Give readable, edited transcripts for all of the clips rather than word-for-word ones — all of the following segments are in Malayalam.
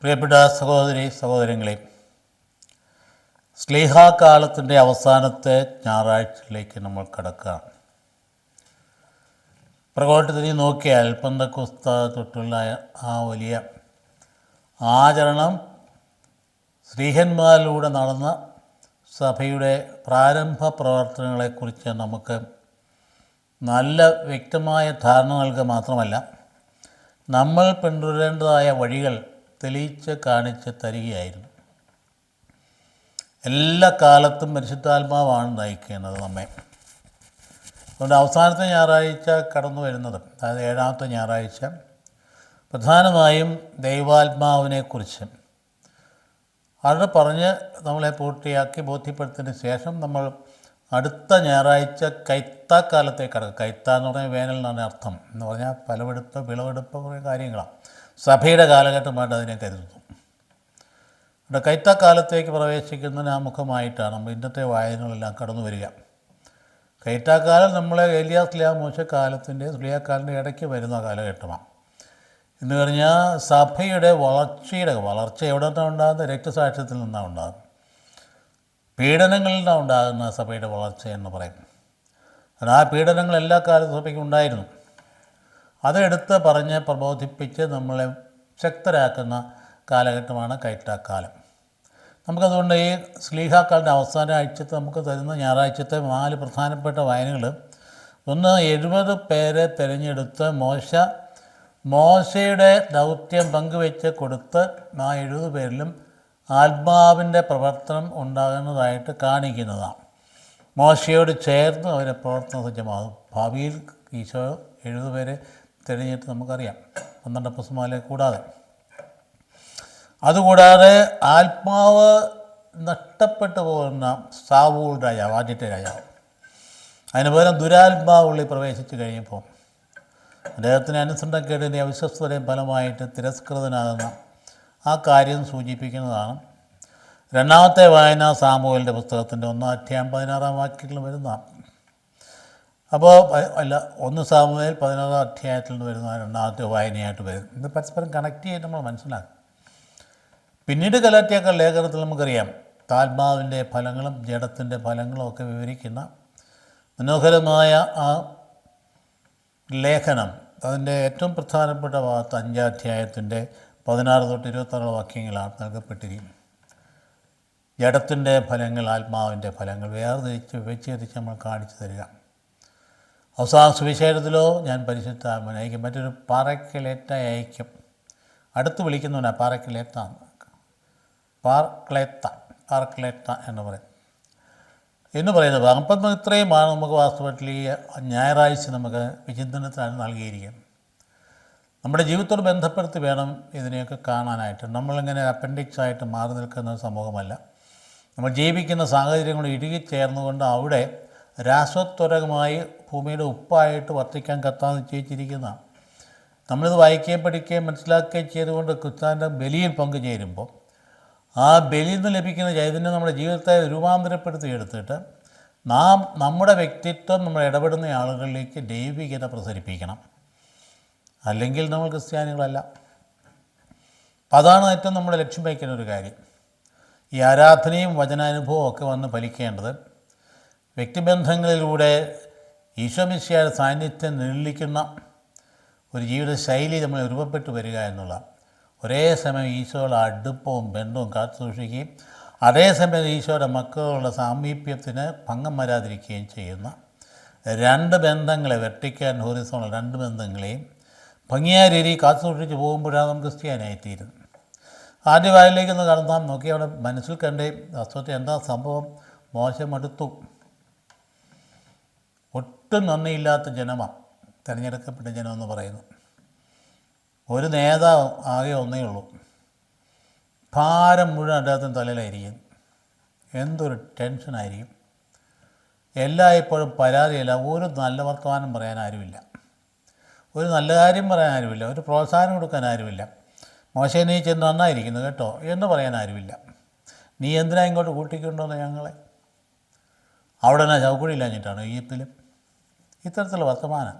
പ്രിയപ്പെട്ട സഹോദരി സഹോദരങ്ങളെ, സ്ലീഹാകാലത്തിൻ്റെ അവസാനത്തെ ഞായറാഴ്ചയിലേക്ക് നമ്മൾ കടക്കുകയാണ്. പുറകോട്ട് തിരിഞ്ഞ് നോക്കിയാൽ പെന്തക്കോസ്ത് തൊട്ടുള്ള ആ വലിയ ആചരണം സ്ലീഹന്മാരിലൂടെ നടന്ന സഭയുടെ പ്രാരംഭ പ്രവർത്തനങ്ങളെക്കുറിച്ച് നമുക്ക് നല്ല വ്യക്തമായ ധാരണ നൽകുക മാത്രമല്ല, നമ്മൾ പിന്തുടരേണ്ടതായ വഴികൾ തെളിയിച്ച് കാണിച്ച് തരികയായിരുന്നു. എല്ലാ കാലത്തും പരിശുദ്ധാത്മാവാണ് നയിക്കുന്നത് നമ്മെ. അതുകൊണ്ട് അവസാനത്തെ ഞായറാഴ്ച കടന്നു വരുന്നത്, അതായത് 7ാമത്തെ ഞായറാഴ്ച, പ്രധാനമായും ദൈവാത്മാവിനെക്കുറിച്ച് അത് പറഞ്ഞ് നമ്മളെ പൂർത്തിയാക്കി ബോധ്യപ്പെടുത്തിയതിന് ശേഷം നമ്മൾ അടുത്ത ഞായറാഴ്ച കൈത്താക്കാലത്തേക്ക് കടക്കും. കൈത്ത എന്ന് പറഞ്ഞാൽ വേനൽ എന്നാണ് അർത്ഥം. എന്ന് പറഞ്ഞാൽ ഫലമെടുപ്പ്, വിളവെടുപ്പ്, കുറേ കാര്യങ്ങളാണ്. സഭയുടെ കാലഘട്ടമായിട്ട് അതിനെ കരുതുന്നു. ഇവിടെ കൈത്താക്കാലത്തേക്ക് പ്രവേശിക്കുന്നതിന് ആമുഖമായിട്ടാണ് നമ്മൾ ഇന്നത്തെ വായനകളെല്ലാം കടന്നു വരിക. കൈത്താക്കാലം നമ്മളെ ഏലിയാ മോശക്കാലത്തിൻ്റെ സ്ലീഹാക്കാലിൻ്റെ ഇടയ്ക്ക് വരുന്ന കാലഘട്ടമാണ്. എന്ന് പറഞ്ഞാൽ സഭയുടെ വളർച്ച എവിടെ നിന്നാണ് ഉണ്ടാകുന്നത്? രക്തസാക്ഷ്യത്തിൽ നിന്നാണ് ഉണ്ടാകുന്നത്. പീഡനങ്ങളിൽ നിന്നാണ് ഉണ്ടാകുന്ന സഭയുടെ വളർച്ച എന്ന് പറയും. ആ പീഡനങ്ങൾ എല്ലാ കാലത്തും സഭയ്ക്ക് ഉണ്ടായിരുന്നു. അതെടുത്ത് പറഞ്ഞ് പ്രബോധിപ്പിച്ച് നമ്മളെ ശക്തരാക്കുന്ന കാലഘട്ടമാണ് കൈത്താക്കാലം. നമുക്കതുകൊണ്ട് ഈ സ്ലീഹാക്കാലിൻ്റെ അവസാന ആഴ്ചത്തെ നമുക്ക് തരുന്ന ഞായറാഴ്ചത്തെ 4 പ്രധാനപ്പെട്ട വായനകൾ, ഒന്ന് 70 പേരെ തിരഞ്ഞെടുത്ത് മോശയുടെ ദൗത്യം പങ്കുവെച്ച് കൊടുത്ത് ആ 70 പേരിലും ആത്മാവിൻ്റെ പ്രവർത്തനം ഉണ്ടാകുന്നതായിട്ട് കാണിക്കുന്നതാണ്. മോശയോട് ചേർന്ന് അവരെ പ്രവർത്തന സജ്ജമാകും. ഭാവിയിൽ ഈശോ 70 പേരെ തിരഞ്ഞെടുത്ത് നമുക്കറിയാം, 12 അപ്പോസ്തലന്മാരെ കൂടാതെ. അതുകൂടാതെ ആത്മാവ് നഷ്ടപ്പെട്ടു പോകുന്ന സാവൂൾ രാജാവ്, ആദ്യത്തെ രാജാവ്, അതിന് പകരം ദുരാത്മാവുള്ളിൽ പ്രവേശിച്ച് കഴിഞ്ഞപ്പോൾ അദ്ദേഹത്തിന് അനുസരണക്കേടിൻ്റെ അവിശ്വസ്തതയും ഫലമായിട്ട് തിരസ്കൃതനാകുന്ന ആ കാര്യം സൂചിപ്പിക്കുന്നതാണ്. 2ാമത്തെ വായന സാമുവേലിൻ്റെ പുസ്തകത്തിൻ്റെ 1-ാം അധ്യായം 16-ാം വാക്യത്തിൽ വരുന്നതാണ്. അപ്പോൾ 1 സാമുവേൽ 16-ാം അധ്യായത്തിൽ നിന്ന് വരുന്ന 2ാമത്തെ വായനയായിട്ട് വരും. ഇത് പരസ്പരം കണക്ട് ചെയ്ത് നമ്മൾ മനസ്സിലാക്കും. പിന്നീട് ഗലാത്യ ലേഖനത്തിൽ നമുക്കറിയാം, ആത്മാവിൻ്റെ ഫലങ്ങളും ജഡത്തിൻ്റെ ഫലങ്ങളും ഒക്കെ വിവരിക്കുന്ന മനോഹരമായ ആ ലേഖനം. അതിൻ്റെ ഏറ്റവും പ്രധാനപ്പെട്ട ഭാഗത്ത് 5-ാം അധ്യായത്തിൻ്റെ 16 തൊട്ട് 26 വാക്യങ്ങളാണ് നൽകപ്പെട്ടിരിക്കുന്നത്. ജഡത്തിൻ്റെ ഫലങ്ങൾ, ആത്മാവിൻ്റെ ഫലങ്ങൾ വേർതിരിച്ച് വിവേചിച്ച് നമ്മൾ കാണിച്ചു തരിക. അവസാന സുവിശേഷത്തിലോ ഞാൻ പരിശുദ്ധാത്മാവിനെ അയക്കും, മറ്റൊരു പാറക്ലേത്ത അയക്കും. അടുത്ത് വിളിക്കുന്നവനാണ് പാറക്ലേത്ത എന്ന് പറയും എന്ന് പറയുന്നത്. അപ്പം ഇത്രയുമാണ് നമുക്ക് വാസ്തവത്തിൽ ഈ ഞായറാഴ്ച നമുക്ക് വിചിന്തനത്തിനാണ് നൽകിയിരിക്കുന്നത്. നമ്മുടെ ജീവിതത്തോട് ബന്ധപ്പെടുത്തി വേണം ഇതിനെയൊക്കെ കാണാനായിട്ട്. നമ്മളിങ്ങനെ അപ്പൻഡിക്സായിട്ട് മാറി നിൽക്കുന്ന സമൂഹമല്ല. നമ്മൾ ജീവിക്കുന്ന സാഹചര്യങ്ങൾ ഇഴുകിച്ചേർന്നുകൊണ്ട് അവിടെ രാസത്വരകമായി ഭൂമിയുടെ ഉപ്പായിട്ട് വർത്തിക്കാൻ കർത്താവ് നിശ്ചയിച്ചിരിക്കുന്നതാണ്. നമ്മളിത് വായിക്കുകയും പഠിക്കുകയും മനസ്സിലാക്കുകയും ചെയ്തുകൊണ്ട് ക്രിസ്തുവിൻ്റെ ബലിയിൽ പങ്കുചേരുമ്പോൾ ആ ബലിയിൽ നിന്ന് ലഭിക്കുന്ന ചൈതന്യം നമ്മുടെ ജീവിതത്തെ രൂപാന്തരപ്പെടുത്തി എടുത്തിട്ട് നമ്മുടെ വ്യക്തിത്വം, നമ്മൾ ഇടപെടുന്ന ആളുകളിലേക്ക് ദൈവികത പ്രസരിപ്പിക്കണം. അല്ലെങ്കിൽ നമ്മൾ ക്രിസ്ത്യാനികളല്ല. അതാണ് ഏറ്റവും നമ്മുടെ ലക്ഷ്യം വയ്ക്കുന്ന ഒരു കാര്യം. ഈ ആരാധനയും വചനാനുഭവവും ഒക്കെ വന്ന് ഫലിക്കേണ്ടത് വ്യക്തിബന്ധങ്ങളിലൂടെ ഈശോമിശിഹായുടെ സാന്നിധ്യം നിഴലിക്കുന്ന ഒരു ജീവിതശൈലി നമ്മൾ രൂപപ്പെട്ടു വരിക എന്നുള്ള, ഒരേ സമയം ഈശോയുടെ അടുപ്പവും ബന്ധവും കാത്തു സൂക്ഷിക്കുകയും അതേസമയം ഈശോയുടെ മക്കളുടെ സാമീപ്യത്തിന് ഭംഗം വരാതിരിക്കുകയും ചെയ്യുന്ന 2 ബന്ധങ്ങളെ, വെർട്ടിക്കൽ ആൻഡ് ഹൊറിസോണ്ടൽ 2 ബന്ധങ്ങളെയും ഭംഗിയായ രീതിയിൽ കാത്തു സൂക്ഷിച്ച് പോകുമ്പോഴാണ് നമുക്ക് ക്രിസ്ത്യാനിയായിത്തീരുന്നത്. ആദ്യ വായിലേക്കൊന്ന് കടന്നാം നോക്കി അവിടെ മനസ്സിൽ കണ്ടേ വസ്തുത എന്താ സംഭവം. മോശം അടുത്തു. ഒട്ടും നന്ദിയില്ലാത്ത ജനമാണ് തിരഞ്ഞെടുക്കപ്പെട്ട ജനമെന്ന് പറയുന്നു. ഒരു നേതാവ് ആകെ ഒന്നേ ഉള്ളൂ. ഭാരം മുഴുവൻ അദ്ദേഹത്തിന് തലയിലായിരിക്കും. എന്തൊരു ടെൻഷനായിരിക്കും. എല്ലായ്പ്പോഴും പരാതിയില്ല. ഒരു നല്ല വർത്തമാനം പറയാൻ ആരുമില്ല, ഒരു നല്ല കാര്യം പറയാൻ ആരുമില്ല, ഒരു പ്രോത്സാഹനം കൊടുക്കാൻ ആരുമില്ല. മോശം നീ ചെന്ന് നന്നായിരിക്കുന്നു കേട്ടോ എന്ന് പറയാൻ ആരുമില്ല. നീ എന്തിനാ ഇങ്ങോട്ട് കൂട്ടിക്കൊണ്ടുവന്ന് ഞങ്ങളെ? അവിടെ തന്നെ ചൗക്കുഴിയില്ലാഞ്ഞിട്ടാണ് ഈജിപ്തിലും. ഇത്തരത്തിലുള്ള വർത്തമാനം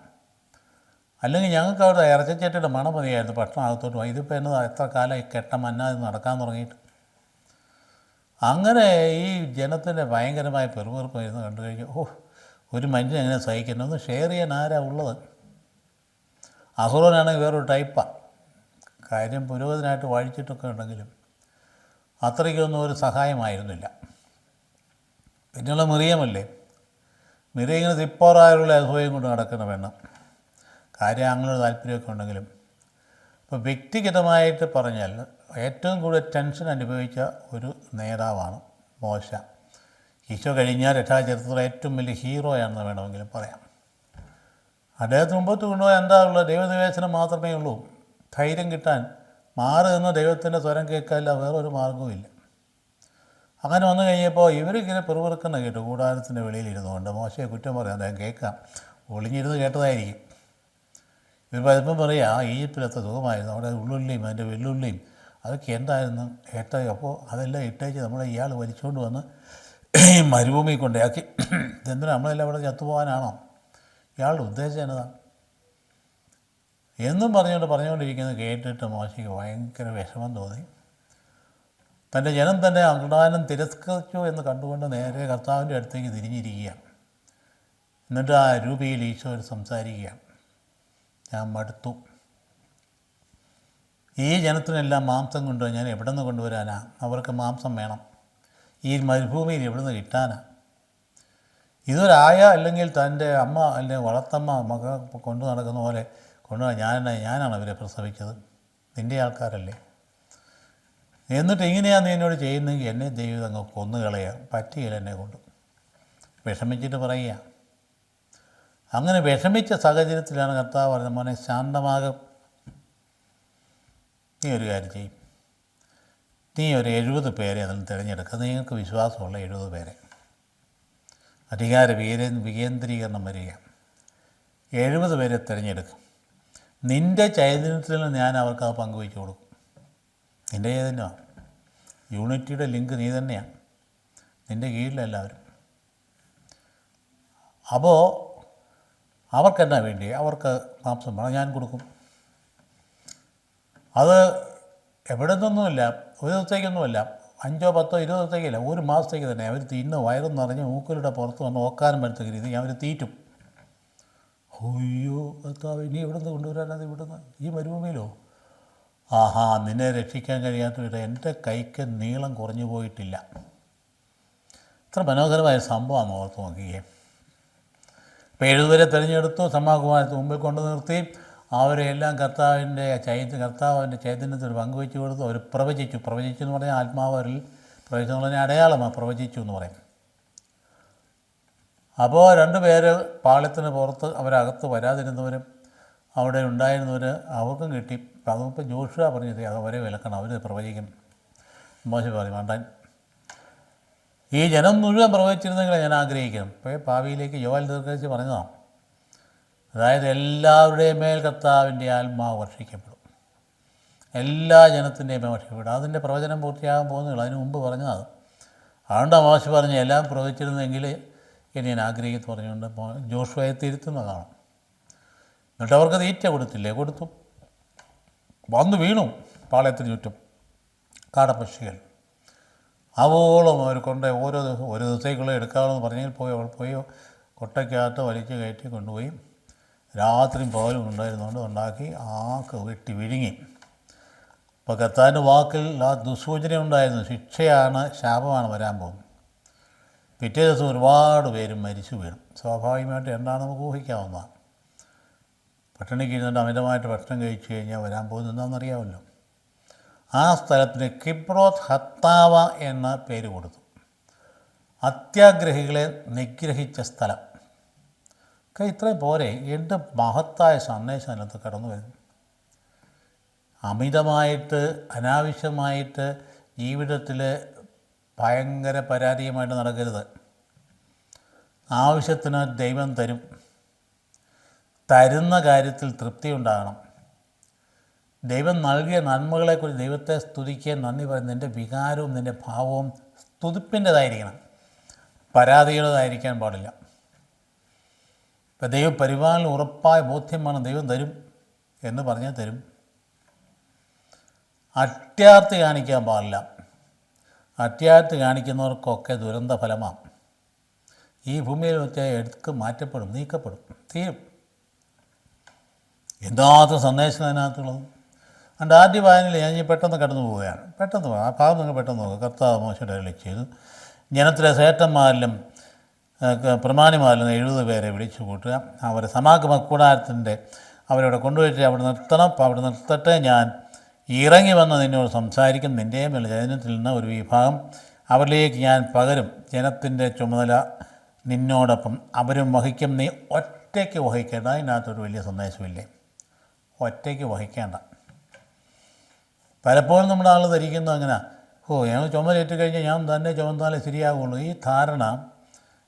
അല്ലെങ്കിൽ ഞങ്ങൾക്ക് അവിടെ ഇറച്ചിച്ചട്ടിയുടെ മണം മതിയായിരുന്നു ഭക്ഷണം അകത്തോട്ട് പോയി. ഇതിപ്പോൾ എന്നതാ എത്ര കാലം കെട്ട മന്നാതെ നടക്കാൻ തുടങ്ങിയിട്ട്. അങ്ങനെ ഈ ജനത്തിൻ്റെ ഭയങ്കരമായ പെറുപെറുപ്പ് ഇരുന്ന് കണ്ടു കഴിഞ്ഞു. ഒരു മനുഷ്യൻ എങ്ങനെ സഹിക്കണം, ഒന്ന് ഷെയർ ചെയ്യാൻ ആരാ ഉള്ളത്? അഹ്റോനാണെങ്കിൽ വേറൊരു ടൈപ്പാണ്. കാര്യം പുരോഹിതനായിട്ട് വാഴിച്ചിട്ടൊക്കെ ഉണ്ടെങ്കിലും അത്രയ്ക്കൊന്നും ഒരു സഹായമായിരുന്നില്ല. പിന്നെയുള്ള മിറിയമല്ലേ, മിറിയം ഇങ്ങനെ തിപ്പോറായുള്ള അസൂയം കൊണ്ട് നടക്കുന്ന പെണ്ണ്. കാര്യം അങ്ങനെ താല്പര്യമൊക്കെ ഉണ്ടെങ്കിലും ഇപ്പോൾ വ്യക്തിഗതമായിട്ട് പറഞ്ഞാൽ ഏറ്റവും കൂടുതൽ ടെൻഷൻ അനുഭവിച്ച ഒരു നേതാവാണ് മോശ. ഈശോ കഴിഞ്ഞാൽ രക്ഷാചരിത്രത്തിലെ ഏറ്റവും വലിയ ഹീറോയാണെന്ന് വേണമെങ്കിലും പറയാം. അദ്ദേഹത്തിന് മുമ്പോട്ട് കൊണ്ടുപോകാൻ എന്താ ഉള്ളത്? ദൈവനിവേശനം മാത്രമേ ഉള്ളൂ. ധൈര്യം കിട്ടാൻ മാറി നിന്ന് ദൈവത്തിൻ്റെ സ്വരം കേൾക്കാനില്ല, വേറൊരു മാർഗ്ഗവുമില്ല. അങ്ങനെ വന്നു കഴിഞ്ഞപ്പോൾ ഇവരിങ്ങനെ പെറുപെറുക്കുന്ന കേട്ടു. കൂടാരത്തിൻ്റെ വെളിയിലിരുന്നുകൊണ്ട് മോശയെ കുറ്റം പറയാം, അദ്ദേഹം കേൾക്കാം, ഒളിഞ്ഞിരുന്ന് കേട്ടതായിരിക്കും. ഇവർ പലപ്പം പറയാം ഈജിപ്തിലത്തെ സുഖമായിരുന്നു, അവിടെ ഉള്ളുള്ളിയും അതിൻ്റെ വെല്ലുള്ളിയും അതൊക്കെ എന്തായിരുന്നു ഏട്ടായി. അപ്പോൾ അതെല്ലാം ഇട്ടേച്ച് നമ്മളെ ഇയാൾ വലിച്ചുകൊണ്ട് വന്ന് മരുഭൂമി കൊണ്ടാക്കി. ഇതെന്തിനാ നമ്മളെല്ലാം അവിടെ ചത്തുപോകാനാണോ? ഇയാളുടെ ഉദ്ദേശം എന്നതാണ് എന്നും പറഞ്ഞുകൊണ്ടിരിക്കുന്നത് കേട്ടിട്ട് മോശയ്ക്ക് ഭയങ്കര വിഷമം തോന്നി. തൻ്റെ ജനം തന്നെ അഗ്നാനം തിരസ്കരിച്ചു എന്ന് കണ്ടുകൊണ്ട് നേരെ കർത്താവിൻ്റെ അടുത്തേക്ക് തിരിഞ്ഞിരിക്കുകയാണ്. എന്നിട്ട് ആ രൂപയിൽ ഈശോ സംസാരിക്കുകയാണ്. ഞാൻ മടുത്തു. ഈ ജനത്തിനെല്ലാം മാംസം കൊണ്ടുപോയി ഞാൻ എവിടെ നിന്ന് കൊണ്ടുവരാനാ? അവർക്ക് മാംസം വേണം. ഈ മരുഭൂമിയിൽ എവിടെ നിന്ന് കിട്ടാനാ? ഇതൊരായ അല്ലെങ്കിൽ തൻ്റെ അമ്മ അല്ലെങ്കിൽ വളർത്തമ്മ മക കൊണ്ടു നടക്കുന്ന പോലെ ഞാനാണ് അവരെ പ്രസവിച്ചത്, നിൻ്റെ ആൾക്കാരല്ലേ. എന്നിട്ട് ഇങ്ങനെയാണ് നീ എന്നോട് ചെയ്യുന്നെങ്കിൽ എന്നെ ദൈവം അങ്ങ് കൊന്നുകളയുക, പറ്റിയില്ല എന്നെ കൊണ്ട്. വിഷമിച്ചിട്ട് പറയുക. അങ്ങനെ വിഷമിച്ച സാഹചര്യത്തിലാണ് കർത്താവ് പറഞ്ഞത്, മോനെ ശാന്തമാകും, നീ ഒരു കാര്യം ചെയ്യും, നീ ഒരു 70 പേരെ അതിൽ തിരഞ്ഞെടുക്കുക. നിങ്ങൾക്ക് വിശ്വാസമുള്ള 70 പേരെ. അധികാര വികേന്ദ്രീകരണം വരിക. 70 പേരെ തിരഞ്ഞെടുക്കും. നിൻ്റെ ചൈതന്യത്തിൽ ഞാൻ അവർക്ക് അത് പങ്കുവെച്ച് കൊടുക്കും. നിൻ്റെ ചൈതന്യമാണ്. യൂണിറ്റിയുടെ ലിങ്ക് നീ തന്നെയാണ്. നിൻ്റെ കീഴിലെല്ലാവരും. അപ്പോൾ അവർക്കെന്നാ വേണ്ടി? അവർക്ക് മാംസം വേണം, ഞാൻ കൊടുക്കും. അത് എവിടെ നിന്നൊന്നുമില്ല, ഒരു ദിവസത്തേക്കൊന്നുമല്ല, 5, 10, 20 ദിവസത്തേക്കല്ല, ഒരു മാസത്തേക്ക് തന്നെ. അവർ തിന്ന് വയറും നിറഞ്ഞ് മൂക്കിലൂടെ പുറത്ത് വന്ന് ഓക്കാനും വരത്തക്ക രീതി അവർ തീറ്റും. അയ്യോ കർത്താവ്, ഇനി എവിടെ നിന്ന് കൊണ്ടുവരാനത്? ഇവിടുന്ന് ഈ മരുഭൂമിയിലോ? ആഹാ, നിന്നെ രക്ഷിക്കാൻ കഴിയാത്തവരുടെ എൻ്റെ കൈക്ക് നീളം കുറഞ്ഞു പോയിട്ടില്ല. ഇത്ര മനോഹരമായ സംഭവമാണ് ഓർത്ത് നോക്കിയേ. ഇപ്പോൾ 70 പേരെ തിരഞ്ഞെടുത്തു, സമാകുമാരത്ത് മുമ്പിൽ കൊണ്ടു നിർത്തി അവരെല്ലാം കർത്താവിൻ്റെ ചൈതന്യത്തിൽ പങ്കുവെച്ച് കൊടുത്തു. അവർ പ്രവചിച്ചു എന്ന് പറഞ്ഞാൽ ആത്മാവ് അവരിൽ പ്രവചിച്ചെന്ന് പറഞ്ഞാൽ അടയാളമാണ്, പ്രവചിച്ചു എന്ന് പറയും. അപ്പോൾ 2 പേര് പാളയത്തിന് പുറത്ത്, അവരകത്ത് വരാതിരുന്നവരും അവിടെ ഉണ്ടായിരുന്നവർ അവർക്കും കിട്ടി. അതിപ്പോൾ ജോഷുവ പറഞ്ഞത് അവരെ വിലക്കണം, അവർ പ്രവചിക്കും. മോശം പറയും വേണ്ട, ഈ ജനം മുഴുവൻ പ്രവചിച്ചിരുന്നെങ്കിൽ ഞാൻ ആഗ്രഹിക്കണം. ഇപ്പോൾ ഭാവിയിലേക്ക് യോവാൽ ദീർഘദർശി പറഞ്ഞതാണ്. അതായത് എല്ലാവരുടെയും മേൽ കർത്താവിൻ്റെ ആത്മാവ് വർഷിക്കപ്പെടും, എല്ലാ ജനത്തിൻ്റെയും മേൽ വർഷിക്കപ്പെടും. അതിൻ്റെ പ്രവചനം പൂർത്തിയാകാൻ പോകുന്നില്ല, അതിന് മുമ്പ് പറഞ്ഞതാണ്. അതുകൊണ്ടാണ് മോശം പറഞ്ഞ് എല്ലാം പ്രവചിച്ചിരുന്നെങ്കിൽ ഇനി ഞാൻ ആഗ്രഹിക്കുന്നു പറഞ്ഞുകൊണ്ട് ജോഷുവയെ തിരുത്തുന്നതാണ്. എന്നിട്ട് അവർക്ക് തീറ്റ കൊടുത്തില്ലേ? കൊടുത്തു. വന്ന് വീണു പാളയത്തിന് ചുറ്റും കാടപ്പക്ഷികൾ. അവോളം അവർ കൊണ്ട് ഓരോ ദിവസം ഒരു ദിവസത്തേക്കുള്ള എടുക്കാമെന്ന് പറഞ്ഞാൽ പോയി കൊട്ടയ്ക്കകത്ത് വലിച്ചു കയറ്റി കൊണ്ടുപോയി രാത്രിയും പകലും ഉണ്ടായിരുന്നുകൊണ്ട് ഉണ്ടാക്കി വെട്ടി വിഴുങ്ങി. അപ്പോൾ കർത്താവിൻ്റെ വാക്കിൽ ആ ദുസൂചന ഉണ്ടായിരുന്നു, ശിക്ഷയാണ്, ശാപമാണ് വരാൻ പോകുന്നത്. പിറ്റേ ദിവസം ഒരുപാട് പേരും മരിച്ചു വീണു. സ്വാഭാവികമായിട്ട് എന്താണ് നമുക്ക് ഊഹിക്കാവുന്നതാണ്. പട്ടിണിക്ക് ഇരുന്നിട്ട് അമിതമായിട്ട് ഭക്ഷണം കഴിച്ചു കഴിഞ്ഞാൽ വരാൻ പോകുന്നത് എന്താണെന്നറിയാമല്ലോ. ആ സ്ഥലത്തിന് കിബ്രോത്ത് ഹത്താവ എന്ന പേര് കൊടുത്തു. അത്യാഗ്രഹികളെ നിഗ്രഹിച്ച സ്ഥലം. ഇത്രയും പോരെ? എന്ത് മഹത്തായ സന്ദേശം അതിനകത്ത് കടന്നു വരുന്നു. അമിതമായിട്ട് അനാവശ്യമായിട്ട് ജീവിതത്തിൽ ഭയങ്കര പരാജയമായിട്ട് നടക്കരുത്. ആവശ്യത്തിന് ദൈവം തരും. തരുന്ന കാര്യത്തിൽ തൃപ്തി ഉണ്ടാകണം. ദൈവം നൽകിയ നന്മകളെക്കുറിച്ച് ദൈവത്തെ സ്തുതിക്കുകയും നന്ദി പറയുന്നത് നിൻ്റെ വികാരവും നിൻ്റെ ഭാവവും സ്തുതിപ്പിൻ്റെതായിരിക്കണം, പരാതിയുടേതായിരിക്കാൻ പാടില്ല. ഇപ്പം ദൈവം പരിപാലനം ഉറപ്പായ ബോധ്യമാണ്, ദൈവം തരും എന്ന് പറഞ്ഞാൽ തരും. അത്യാർത്തി കാണിക്കാൻ പാടില്ല. അത്യാർത്തി കാണിക്കുന്നവർക്കൊക്കെ ദുരന്ത ഫലമാണ്. ഈ ഭൂമിയിൽ വെച്ച് എടുക്ക് മാറ്റപ്പെടും, നീക്കപ്പെടും, തീരും. എന്താത്ത സന്ദേശം അതിനകത്തുള്ളത്. അതുകൊണ്ട് ആദ്യ വായനയിൽ ഞാൻ പെട്ടെന്ന് കടന്നു പോവുകയാണ്. പെട്ടെന്ന് ആ ഭാഗം നിങ്ങൾ പെട്ടെന്ന് നോക്കുക. കർത്താവ് മോശയുടെ അരുളി ചെയ്തു, ജനത്തിലെ ശ്രേഷ്ഠന്മാരിലും പ്രമാണിമാരിലും 70 പേരെ വിളിച്ചു കൂട്ടുക. അവരെ സമാഗമ കൂടാരത്തിൻ്റെ അവരവിടെ കൊണ്ടുപോയിട്ട് അവിടെ നിർത്തണം. അപ്പോൾ അവിടെ നിർത്തട്ടെ, ഞാൻ ഇറങ്ങി വന്ന് നിന്നോട് സംസാരിക്കും. നിൻ്റെയും ജനത്തിൽ നിന്ന് ഒരു വിഭാഗം അവരിലേക്ക് ഞാൻ പകരും. ജനത്തിൻ്റെ ചുമതല നിന്നോടൊപ്പം അവരും വഹിക്കും. നീ ഒറ്റയ്ക്ക് വഹിക്കേണ്ട. അതിനകത്തൊരു വലിയ സന്ദേശമില്ലേ? ഒറ്റയ്ക്ക് വഹിക്കേണ്ട. പലപ്പോഴും നമ്മുടെ ആൾ ധരിക്കുന്നത് അങ്ങനെ, ഞങ്ങൾ ചുമതലയേറ്റ് കഴിഞ്ഞാൽ ഞാൻ തന്നെ ചുമന്നാലേ ശരിയാകുള്ളൂ. ഈ ധാരണ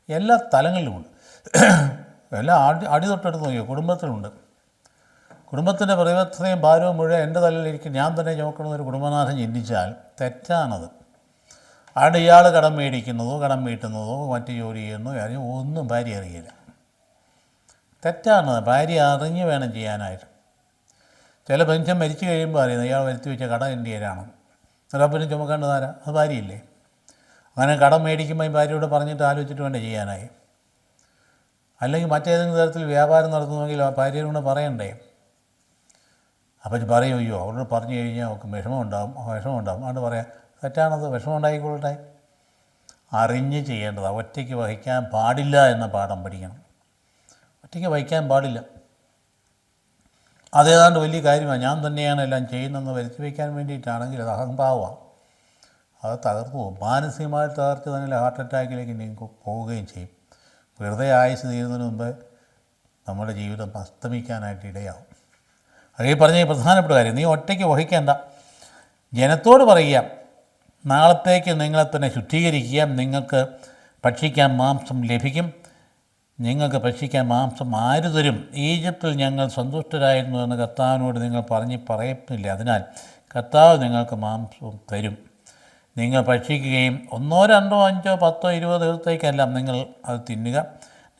എല്ലാ തലങ്ങളിലുമുണ്ട്. എല്ലാ അടി തൊട്ടെടുത്ത് നോക്കിയോ, കുടുംബത്തിലുണ്ട്. കുടുംബത്തിൻ്റെ പരിവർത്തനയും ഭാരവും മുഴുവൻ എൻ്റെ തലയിലിരിക്കും, ഞാൻ തന്നെ ചുമക്കണമെന്നൊരു കുടുംബനാഥൻ ചിന്തിച്ചാൽ തെറ്റാണത്. അവിടെ ഇയാൾ കടം മേടിക്കുന്നതോ കടം വീട്ടുന്നതോ മറ്റ് ജോലി ചെയ്യുന്നതോ കാര്യം ഒന്നും ഭാര്യ അറിയില്ല. തെറ്റാണത്. ഭാര്യ അറിഞ്ഞ് വേണം ചെയ്യാനായിട്ട്. ചില പെൻഷൻ മരിച്ചു കഴിയുമ്പോൾ അറിയുന്നത് ഇയാൾ വരുത്തി വെച്ച കട എൻ്റെ കയ്യിലാണ്. പിന്നെ ചുമക്കേണ്ടതാരാ? അത് ഭാര്യയില്ലേ? അങ്ങനെ കടം മേടിക്കുമ്പോൾ ഈ ഭാര്യയോട് പറഞ്ഞിട്ട് ആലോചിച്ചിട്ട് വേണ്ടേ ചെയ്യാനായി. അല്ലെങ്കിൽ മറ്റേതെങ്കിലും തരത്തിൽ വ്യാപാരം നടത്തുന്നെങ്കിൽ ആ ഭാര്യയോട് പറയണ്ടേ? അപ്പം പറയും, അയ്യോ അവരോട് പറഞ്ഞു കഴിഞ്ഞാൽ അവർക്ക് വിഷമമുണ്ടാകും. അതുകൊണ്ട് പറയാം, തെറ്റാണത്. വിഷമം ഉണ്ടായിക്കൊള്ളട്ടെ. അറിഞ്ഞ് ചെയ്യേണ്ടതാണ്. ഒറ്റയ്ക്ക് വഹിക്കാൻ പാടില്ല എന്ന പാഠം പഠിക്കണം. ഒറ്റയ്ക്ക് വഹിക്കാൻ പാടില്ല. അതേതാണ്ട് വലിയ കാര്യമാണ്. ഞാൻ തന്നെയാണ് എല്ലാം ചെയ്യുന്നതെന്ന് വരുത്തി വയ്ക്കാൻ വേണ്ടിയിട്ടാണെങ്കിൽ അത് അഹംഭാവമാണ്. അത് തകർന്നു പോകും. മാനസികമായി തകർത്ത് തന്നെ ഹാർട്ട് അറ്റാക്കിലേക്ക് നിങ്ങൾക്ക് പോവുകയും ചെയ്യും. വെറുതെ ആയുസ് തീരുന്നതിന് മുമ്പ് നമ്മുടെ ജീവിതം അസ്തമിക്കാനായിട്ട് ഇടയാവും. അതേ പറഞ്ഞ പ്രധാനപ്പെട്ട കാര്യം, നീ ഒറ്റയ്ക്ക് വഹിക്കേണ്ട. ജനത്തോട് പറയുക, നാളത്തേക്ക് നിങ്ങളെ തന്നെ ശുദ്ധീകരിക്കുക. നിങ്ങൾക്ക് ഭക്ഷിക്കാൻ മാംസം ലഭിക്കും. നിങ്ങൾക്ക് ഭക്ഷിക്കാൻ മാംസം ആര് തരും? ഈജിപ്തിൽ ഞങ്ങൾ സന്തുഷ്ടരായിരുന്നു എന്ന് കർത്താവിനോട് നിങ്ങൾ പറയുന്നില്ല. അതിനാൽ കർത്താവ് നിങ്ങൾക്ക് മാംസം തരും. നിങ്ങൾ ഭക്ഷിക്കുകയും 1, 2, 5, 10, 20 ദിവസത്തേക്കെല്ലാം നിങ്ങൾ അത് തിന്നുക.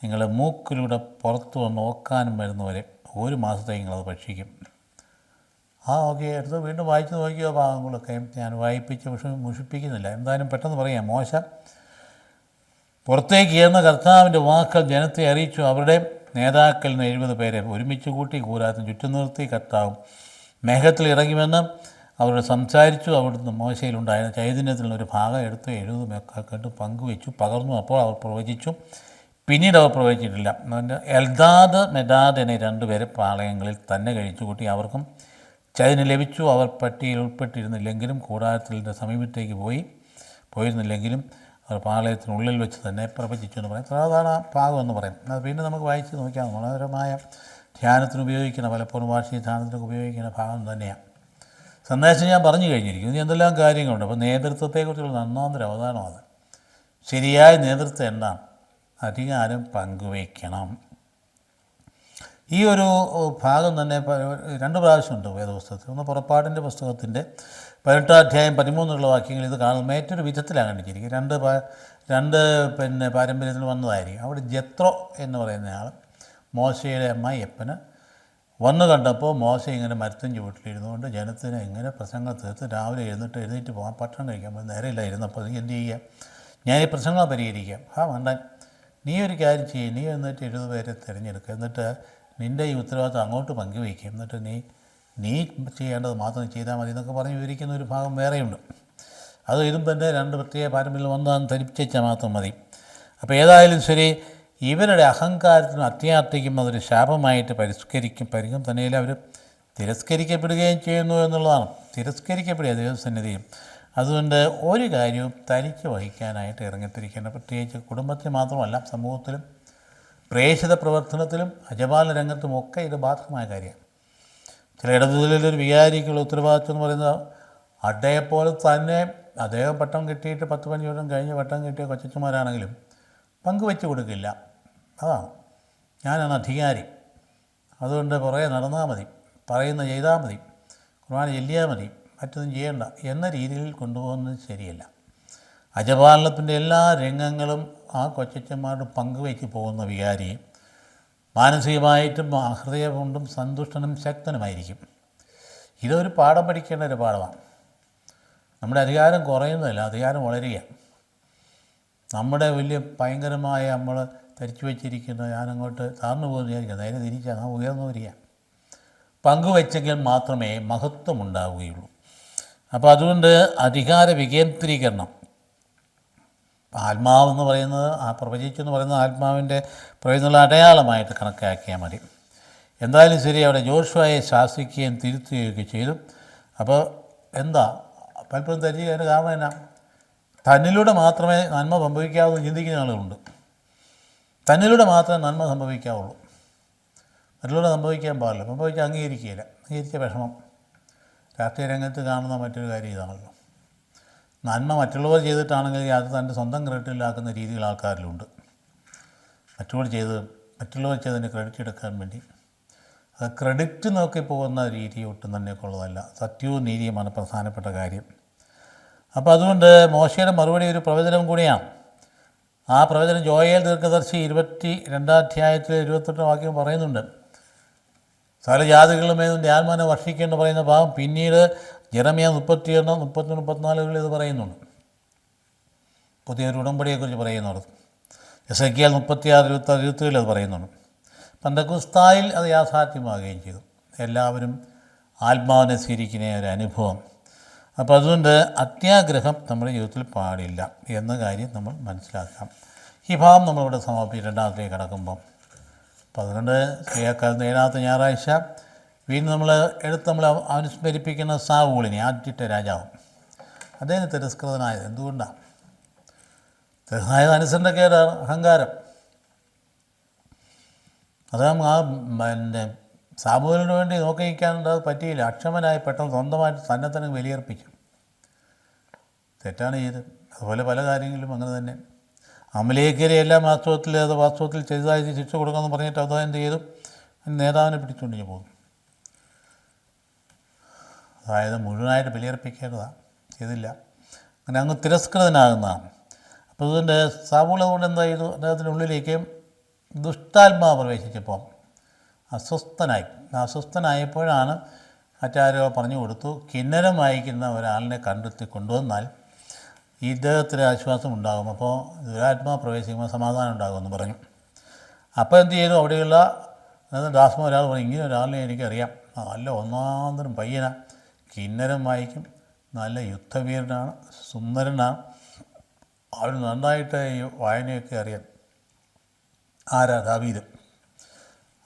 നിങ്ങൾ മൂക്കിലൂടെ പുറത്തു വന്ന് നോക്കാനും വരുന്നവരെ 1 മാസത്തേക്ക് നിങ്ങളത് ഭക്ഷിക്കും. ഓക്കെ, എടുത്ത് വീണ്ടും വായിച്ച് നോക്കിയോ ഭാഗങ്ങളൊക്കെ. ഞാൻ വായിപ്പിച്ച് മുഷിപ്പിക്കുന്നില്ല. എന്തായാലും പെട്ടെന്ന് പറയാം. മോശ പുറത്തേക്ക് ചേർന്ന കർത്താവിൻ്റെ വാക്കുകൾ ജനത്തെ അറിയിച്ചു. അവരുടെ നേതാക്കളിൽ നിന്ന് 70 പേരെ ഒരുമിച്ച് കൂട്ടി കൂടാരത്തിന് ചുറ്റും നിർത്തി. കർത്താവ് മേഘത്തിൽ ഇറങ്ങിവെന്ന് അവരോട് സംസാരിച്ചു. അവിടുന്ന് മോശയിലുണ്ടായിരുന്ന ചൈതന്യത്തിൽ നിന്നൊരു ഭാഗം എടുത്ത് 70 മേക്കാട്ട് പങ്കുവെച്ചു, പകർന്നു. അപ്പോൾ അവർ പ്രവചിച്ചു. പിന്നീട് അവർ പ്രവചിച്ചിട്ടില്ല. എൽദാദ്, മെദാദ് എന്നീ 2 പേരെ പാളയങ്ങളിൽ തന്നെ കഴിച്ചു കൂട്ടി. അവർക്കും ചൈതന്യം ലഭിച്ചു. അവർ പട്ടികയിൽ ഉൾപ്പെട്ടിരുന്നില്ലെങ്കിലും കൂടാരത്തിൻ്റെ സമീപത്തേക്ക് പോയിരുന്നില്ലെങ്കിലും അവർ പാളയത്തിനുള്ളിൽ വെച്ച് തന്നെ പ്രവചിച്ചു എന്ന് പറയും. സാധാരണ ഭാഗമെന്ന് പറയും. അത് പിന്നെ നമുക്ക് വായിച്ച് നോക്കിയാൽ മനോഹരമായ ധ്യാനത്തിന് ഉപയോഗിക്കുന്ന, പലപ്പോഴും വാർഷിക ധ്യാനത്തിനൊക്കെ ഉപയോഗിക്കുന്ന ഭാഗം തന്നെയാണ്. സന്ദേശം ഞാൻ പറഞ്ഞു കഴിഞ്ഞിരിക്കുന്നു. ഇനി എന്തെല്ലാം കാര്യങ്ങളുണ്ട്. അപ്പോൾ നേതൃത്വത്തെക്കുറിച്ചുള്ള നന്നാന്തര അവധാനമാണ്. ശരിയായ നേതൃത്വം എന്താണ്? അധികാരം പങ്കുവയ്ക്കണം. ഈ ഒരു ഭാഗം തന്നെ 2 പ്രാവശ്യമുണ്ട് വേദപുസ്തകത്തിൽ. ഒന്ന് പുറപ്പാടിൻ്റെ പുസ്തകത്തിൻ്റെ 18 അധ്യായം 13 വാക്യങ്ങൾ ഇത് കാണും. മറ്റൊരു വിധത്തിലാണ് കണ്ടിരിക്കുക. രണ്ട് പാരമ്പര്യത്തിൽ വന്നതായിരിക്കും. അവിടെ ജെത്രോ എന്ന് പറയുന്ന ആൾ മോശയുടെ അമ്മായിയപ്പന് വന്നു കണ്ടപ്പോൾ മോശ ഇങ്ങനെ മരത്തിൻ ചുവട്ടിലിരുന്നുകൊണ്ട് ജനത്തിന് ഇങ്ങനെ പ്രസംഗം തീർത്ത് രാവിലെ എഴുന്നേറ്റ് പോകാൻ ഭക്ഷണം കഴിക്കാൻ നേരമില്ല. ഇരുന്നപ്പോൾ എന്ത് ചെയ്യുക? ഞാൻ ഈ പ്രസംഗം പരിഹരിക്കാം. വേണ്ട, നീ ഒരു കാര്യം ചെയ്യും. നീ എന്നിട്ട് 70 പേരെ തിരഞ്ഞെടുക്കുക. എന്നിട്ട് നിൻ്റെ ഈ ഉത്തരവാദിത്വം അങ്ങോട്ട് പങ്കുവയ്ക്കും. എന്നിട്ട് നീ ചെയ്യേണ്ടത് മാത്രം ചെയ്താൽ മതി എന്നൊക്കെ പറഞ്ഞ് വിവരിക്കുന്ന ഒരു ഭാഗം വേറെയുണ്ട്. അത് ഇതും തന്നെ 2 പ്രത്യേക പാരമ്പര്യം വന്നതാന്ന് ധരിപ്പിച്ചാൽ മാത്രം മതി. അപ്പോൾ ഏതായാലും ശരി, ഇവരുടെ അഹങ്കാരത്തിനും അത്യാർത്ഥിക്കും അതൊരു ശാപമായിട്ട് പരിഗം തന്നെയിൽ അവർ തിരസ്കരിക്കപ്പെടുകയും ചെയ്യുന്നു എന്നുള്ളതാണ്. തിരസ്കരിക്കപ്പെടുക ദൈവസന്നിധിയും. അതുകൊണ്ട് ഒരു കാര്യവും തനിക്ക് വഹിക്കാനായിട്ട് ഇറങ്ങിത്തിരിക്കേണ്ട. പ്രത്യേകിച്ച് കുടുംബത്തിൽ മാത്രമല്ല, സമൂഹത്തിലും പ്രേക്ഷിത പ്രവർത്തനത്തിലും അജപാലന രംഗത്തുമൊക്കെ ഇത് ബാധകമായ കാര്യമാണ്. ചില ഇടതുകളിലൊരു വികാരിക്കുള്ള ഉത്തരവാദിത്വം എന്ന് പറയുന്നത് അഡയെപ്പോലെ തന്നെ അദ്ദേഹം പട്ടം കിട്ടിയിട്ട് 10-15 വർഷം കഴിഞ്ഞ് പട്ടം കിട്ടിയ കൊച്ചന്മാരാണെങ്കിലും പങ്കുവെച്ച് കൊടുക്കില്ല. അതാണ്, ഞാനാണ് അധികാരി, അതുകൊണ്ട് പുറകെ നടന്നാൽ മതി, പറയുന്നത് ചെയ്താൽ മതി, കുർബാന ചൊല്ലിയാൽ മതി, മറ്റൊന്നും ചെയ്യേണ്ട എന്ന രീതിയിൽ കൊണ്ടുപോകുന്നത് ശരിയല്ല. അജപാലനത്തിൻ്റെ എല്ലാ രംഗങ്ങളും ആ കൊച്ചന്മാരോട് പങ്കുവയ്ക്ക് പോകുന്ന വികാരി മാനസികമായിട്ടും ഹൃദയം കൊണ്ടും സന്തുഷ്ടനും ശക്തനുമായിരിക്കും. ഇതൊരു പാഠം പഠിക്കേണ്ട ഒരു പാഠമാണ്. നമ്മുടെ അധികാരം കുറയുന്നതല്ല, അധികാരം വളരുക. നമ്മുടെ വലിയ ഭയങ്കരമായ നമ്മൾ ധരിച്ചു വെച്ചിരിക്കുന്ന ഞാനങ്ങോട്ട് താഴ്ന്നു പോകുന്ന വിചാരിക്കുന്നത്, അതിനെ തിരിച്ചാൽ നാം ഉയർന്നു വരിക. പങ്കുവെച്ചെങ്കിൽ മാത്രമേ മഹത്വം ഉണ്ടാവുകയുള്ളൂ. അപ്പോൾ അതുകൊണ്ട് അധികാര വികേന്ദ്രീകരണം, ആത്മാവെന്ന് പറയുന്നത് പ്രവചിച്ചെന്ന് പറയുന്നത് ആത്മാവിൻ്റെ പറയുന്നുള്ള അടയാളമായിട്ട് കണക്കാക്കിയാൽ മതി. എന്തായാലും ശരി, അവിടെ ജോഷുവയെ ശാസിക്കുകയും തിരുത്തുകയൊക്കെ ചെയ്തു. അപ്പോൾ എന്താ പലപ്പോഴും ധരിക്കുക, അതിൻ്റെ കാരണം എന്നാ? തന്നിലൂടെ മാത്രമേ നന്മ സംഭവിക്കാവൂ ചിന്തിക്കുന്ന ആളുകളുണ്ട്. തന്നിലൂടെ മാത്രമേ നന്മ സംഭവിക്കാവുള്ളൂ, മറ്റുള്ളവരെ സംഭവിക്കാൻ പാടില്ല. സംഭവിച്ചാൽ അംഗീകരിക്കുകയില്ല. അംഗീകരിച്ച വിഷമം. രാഷ്ട്രീയ രംഗത്ത് കാണുന്ന മറ്റൊരു കാര്യം ഇതാണല്ലോ. നന്മ മറ്റുള്ളവർ ചെയ്തിട്ടാണെങ്കിൽ അത് തൻ്റെ സ്വന്തം ക്രെഡിറ്റിലാക്കുന്ന രീതികൾ ആൾക്കാരിലുണ്ട്. മറ്റുള്ളവർ ചെയ്തതിന് ക്രെഡിറ്റ് എടുക്കാൻ വേണ്ടി അത് ക്രെഡിറ്റ് നോക്കി പോകുന്ന രീതി ഒട്ടും തന്നെ കൊള്ളതല്ല. സത്യവും നീതിയുമാണ് പ്രധാനപ്പെട്ട കാര്യം. അപ്പോൾ അതുകൊണ്ട് മോശയുടെ മറുപടി ഒരു പ്രവചനം കൂടിയാണ്. ആ പ്രവചനം ജോയേൽ ദീർഘദർശി 22-ാം അധ്യായത്തിൽ 28 വാക്യം പറയുന്നുണ്ട്. സകല ജാതികളുമേതും ആത്മാവിനെ വർഷിക്കേണ്ട പറയുന്ന ഭാഗം പിന്നീട് ജെറമ്യ 31, 33, 34 ഇത് പറയുന്നുണ്ട്. പുതിയൊരു ഉടമ്പടിയെക്കുറിച്ച് പറയുന്നത് എസെക്കിയേൽ 36, 26, 27 അത് പറയുന്നുണ്ട്. പെന്തക്കോസ്തായിൽ അത് യാഥാർത്ഥ്യമാകുകയും ചെയ്തു. എല്ലാവരും ആത്മാവിനെ സ്വീകരിക്കുന്ന ഒരു അനുഭവം. അപ്പോൾ അതുകൊണ്ട് അത്യാഗ്രഹം നമ്മുടെ ജീവിതത്തിൽ പാടില്ല എന്ന കാര്യം നമ്മൾ മനസ്സിലാക്കാം. ഈ ഭാഗം നമ്മളിവിടെ സമാപിച്ച് രണ്ടാമത്തേക്ക് കടക്കുമ്പം 12 ശ്രീയാക്കാലത്ത് 7ാമത്തെ ഞായറാഴ്ച വീണ്ടും നമ്മൾ അനുസ്മരിപ്പിക്കുന്ന സാവൂളിനെ, ആദ്യത്തെ രാജാവ്. അദ്ദേഹം തിരസ്കൃതനായത് എന്തുകൊണ്ടാണ്? തിരസ്കൃതനായത് അനുസരണക്കേടാണ്, അഹങ്കാരം. അദ്ദേഹം സാമൂഹ്യത്തിന് വേണ്ടി നോക്കി നിൽക്കാനുണ്ട്, അത് പറ്റിയില്ല. അക്ഷമനായി പെട്ടെന്ന് സ്വന്തമായിട്ട് തന്നെ തന്നെ ബലിയർപ്പിച്ചു. തെറ്റാണ് ചെയ്ത്. അതുപോലെ പല കാര്യങ്ങളിലും അങ്ങനെ തന്നെ. അമലേഖരെ എല്ലാം വാസ്തവത്തിൽ ചെയ്തതായി ശിക്ഷ കൊടുക്കാമെന്ന് പറഞ്ഞിട്ട് അദ്ദേഹം എന്ത് ചെയ്തു? നേതാവിനെ പിടിച്ചുകൊണ്ട് പോകും. അതായത് മുഴുവനായിട്ട് ബലിയർപ്പിക്കേണ്ടതാണ്, ചെയ്തില്ല. അങ്ങനെ അങ്ങ് തിരസ്കൃതനാകുന്നതാണ്. അപ്പോൾ അതുകൊണ്ട് സാവൂൾ അതുകൊണ്ട് എന്താ ചെയ്തു? അദ്ദേഹത്തിൻ്റെ ഉള്ളിലേക്ക് ദുഷ്ടാത്മാവ് പ്രവേശിച്ചപ്പോൾ അസ്വസ്ഥനായപ്പോഴാണ് മറ്റാരോ പറഞ്ഞു കൊടുത്തു, കിന്നരം വായിക്കുന്ന ഒരാളിനെ കണ്ടെത്തി കൊണ്ടുവന്നാൽ ഇദ്ദേഹത്തിന് ആശ്വാസം ഉണ്ടാകും, അപ്പോൾ ദുരാത്മാവ് പ്രവേശിക്കുമ്പോൾ സമാധാനം ഉണ്ടാകുമെന്ന് പറഞ്ഞു. അപ്പോൾ എന്ത് ചെയ്തു? അവിടെയുള്ള ദാസമ ഒരാൾ പറഞ്ഞു, ഇങ്ങനെ ഒരാളിനെ എനിക്കറിയാം, നല്ല ഒന്നാന്തരം പയ്യനാണ്, കിന്നരം വായിക്കും, നല്ല യുദ്ധവീരനാണ്, സുന്ദരനാണ്, അവന് നന്നായിട്ട് ഈ വായനയൊക്കെ അറിയാം. ആരാ? ദാവീദ്.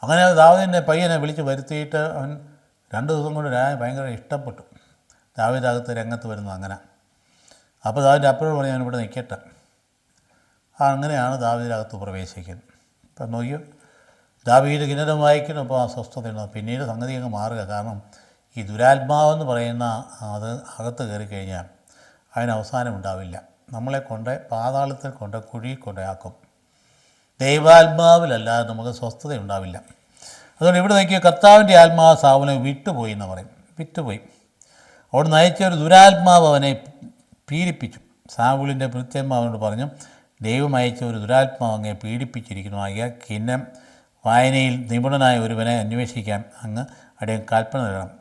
അങ്ങനെ ദാവീദിൻ്റെ പയ്യനെ വിളിച്ച് വരുത്തിയിട്ട് അവൻ 2 ദിവസം കൊണ്ട് ഭയങ്കര ഇഷ്ടപ്പെട്ടു. ദാവീദകത്ത് രംഗത്ത് വരുന്നത് അങ്ങനെ. അപ്പോൾ ദാവീദിൻ്റെ അപ്പഴോട് പറഞ്ഞ് ഞാനിവിടെ നിൽക്കട്ടെ. അങ്ങനെയാണ് ദാവീദിനകത്ത് പ്രവേശിക്കുന്നത്. ഇപ്പം നോക്കിയോ, ദാവീദ് കിന്നരം വായിക്കുന്നു, അപ്പോൾ അസ്വസ്ഥതയുണ്ടാകും. പിന്നീട് സംഗതി അങ്ങ് മാറുക. കാരണം ഈ ദുരാത്മാവെന്ന് പറയുന്ന അത് അകത്ത് കയറി കഴിഞ്ഞാൽ അതിന് അവസാനം ഉണ്ടാവില്ല. നമ്മളെ കൊണ്ട് പാതാളത്തിൽ കൊണ്ട് കുഴിയിൽ കൊണ്ടാക്കും. ദൈവാത്മാവിലല്ലാതെ നമുക്ക് സ്വസ്ഥത ഉണ്ടാവില്ല. അതുകൊണ്ട് ഇവിടെ നോക്കിയ കർത്താവിൻ്റെ ആത്മാവ് സാവൂലിനെ വിട്ടുപോയി എന്ന് പറയും. വിട്ടുപോയി. അവിടെ നയിച്ച ഒരു ദുരാത്മാവ് അവനെ പീഡിപ്പിച്ചു. സാവൂലിൻ്റെ ഭൃത്യന്മാവനോട് പറഞ്ഞു, ദൈവം അയച്ച ഒരു ദുരാത്മാവ് അങ്ങേ പീഡിപ്പിച്ചിരിക്കുന്നു. ആകിയാൽ കിന്നം വായനയിൽ നിപുണനായ ഒരുവനെ അന്വേഷിക്കാൻ അങ്ങ് അടിയൻ കൽപ്പന തരണം.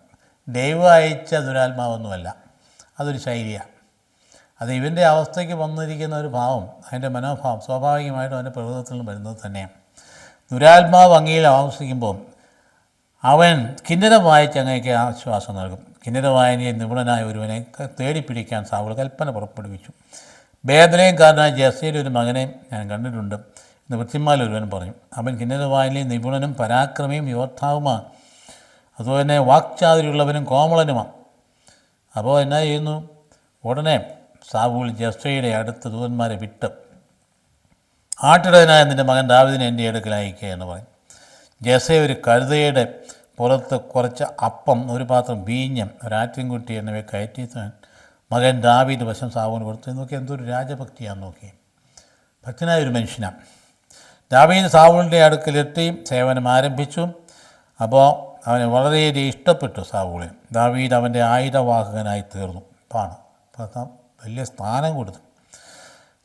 ദൈവം അയച്ച ദുരാത്മാവൊന്നുമല്ല, അതൊരു ശൈലിയാണ്. അത് ഇവൻ്റെ അവസ്ഥയ്ക്ക് വന്നിരിക്കുന്ന ഒരു ഭാവം, അതിൻ്റെ മനോഭാവം സ്വാഭാവികമായിട്ടും അവൻ്റെ പ്രകൃതത്തിൽ നിന്ന് വരുന്നത് തന്നെയാണ്. ദുരാത്മാവ് അങ്ങയിൽ ആവശ്യിക്കുമ്പോൾ അവൻ കിന്നരം വായിച്ച് അങ്ങേക്ക് ആശ്വാസം നൽകും. കിന്നര വായനയിൽ നിപുണനായ ഒരുവനെ തേടിപ്പിടിക്കാൻ സാവൂൾ കൽപ്പന പുറപ്പെടുവിച്ചു. ബേദലേംകാരനായ ജെസ്സയുടെ ഒരു മകനെ ഞാൻ കണ്ടിട്ടുണ്ട് എന്ന് വൃത്തിന്മാരൊരുവൻ പറഞ്ഞു. അവൻ കിന്നര വായനയിൽ നിപുണനും പരാക്രമിയും യോദ്ധാവുമാണ്. അതുപോലെ തന്നെ വാക്ചാതുര്യമുള്ളവനും കോമളനുമാണ്. അപ്പോൾ എന്നാ ചെയ്യുന്നു? ഉടനെ സാവൂൾ ജെസ്സയുടെ അടുത്ത് ദൂതന്മാരെ വിട്ട്, ആട്ടിടയനായ നിൻ്റെ മകൻ ദാവീദിനെ എൻ്റെ അടുക്കൽ അയക്കുക എന്ന് പറയും. ജെസ്സ ഒരു കഴുതയുടെ പുറത്ത് കുറച്ച് അപ്പം, ഒരു പാത്രം വീഞ്ഞം, ഒരാറ്റിൻകുട്ടി എന്നിവ കയറ്റി മകൻ ദാവീദ് വശം സാവൂളിന് കൊടുത്തു. നോക്കി എന്തൊരു രാജഭക്തിയാണെന്ന് നോക്കി. ഭക്തനായൊരു മനുഷ്യനാണ്. ദാവീദ് സാവൂളിൻ്റെ അടുക്കലെത്തി സേവനം ആരംഭിച്ചു. അപ്പോൾ അവനെ വളരെയധികം ഇഷ്ടപ്പെട്ടു സാവൂളിന്. ദാവീദ് അവൻ്റെ ആയുധവാഹകനായി തീർന്നു. വലിയ സ്ഥാനം കൊടുത്തു.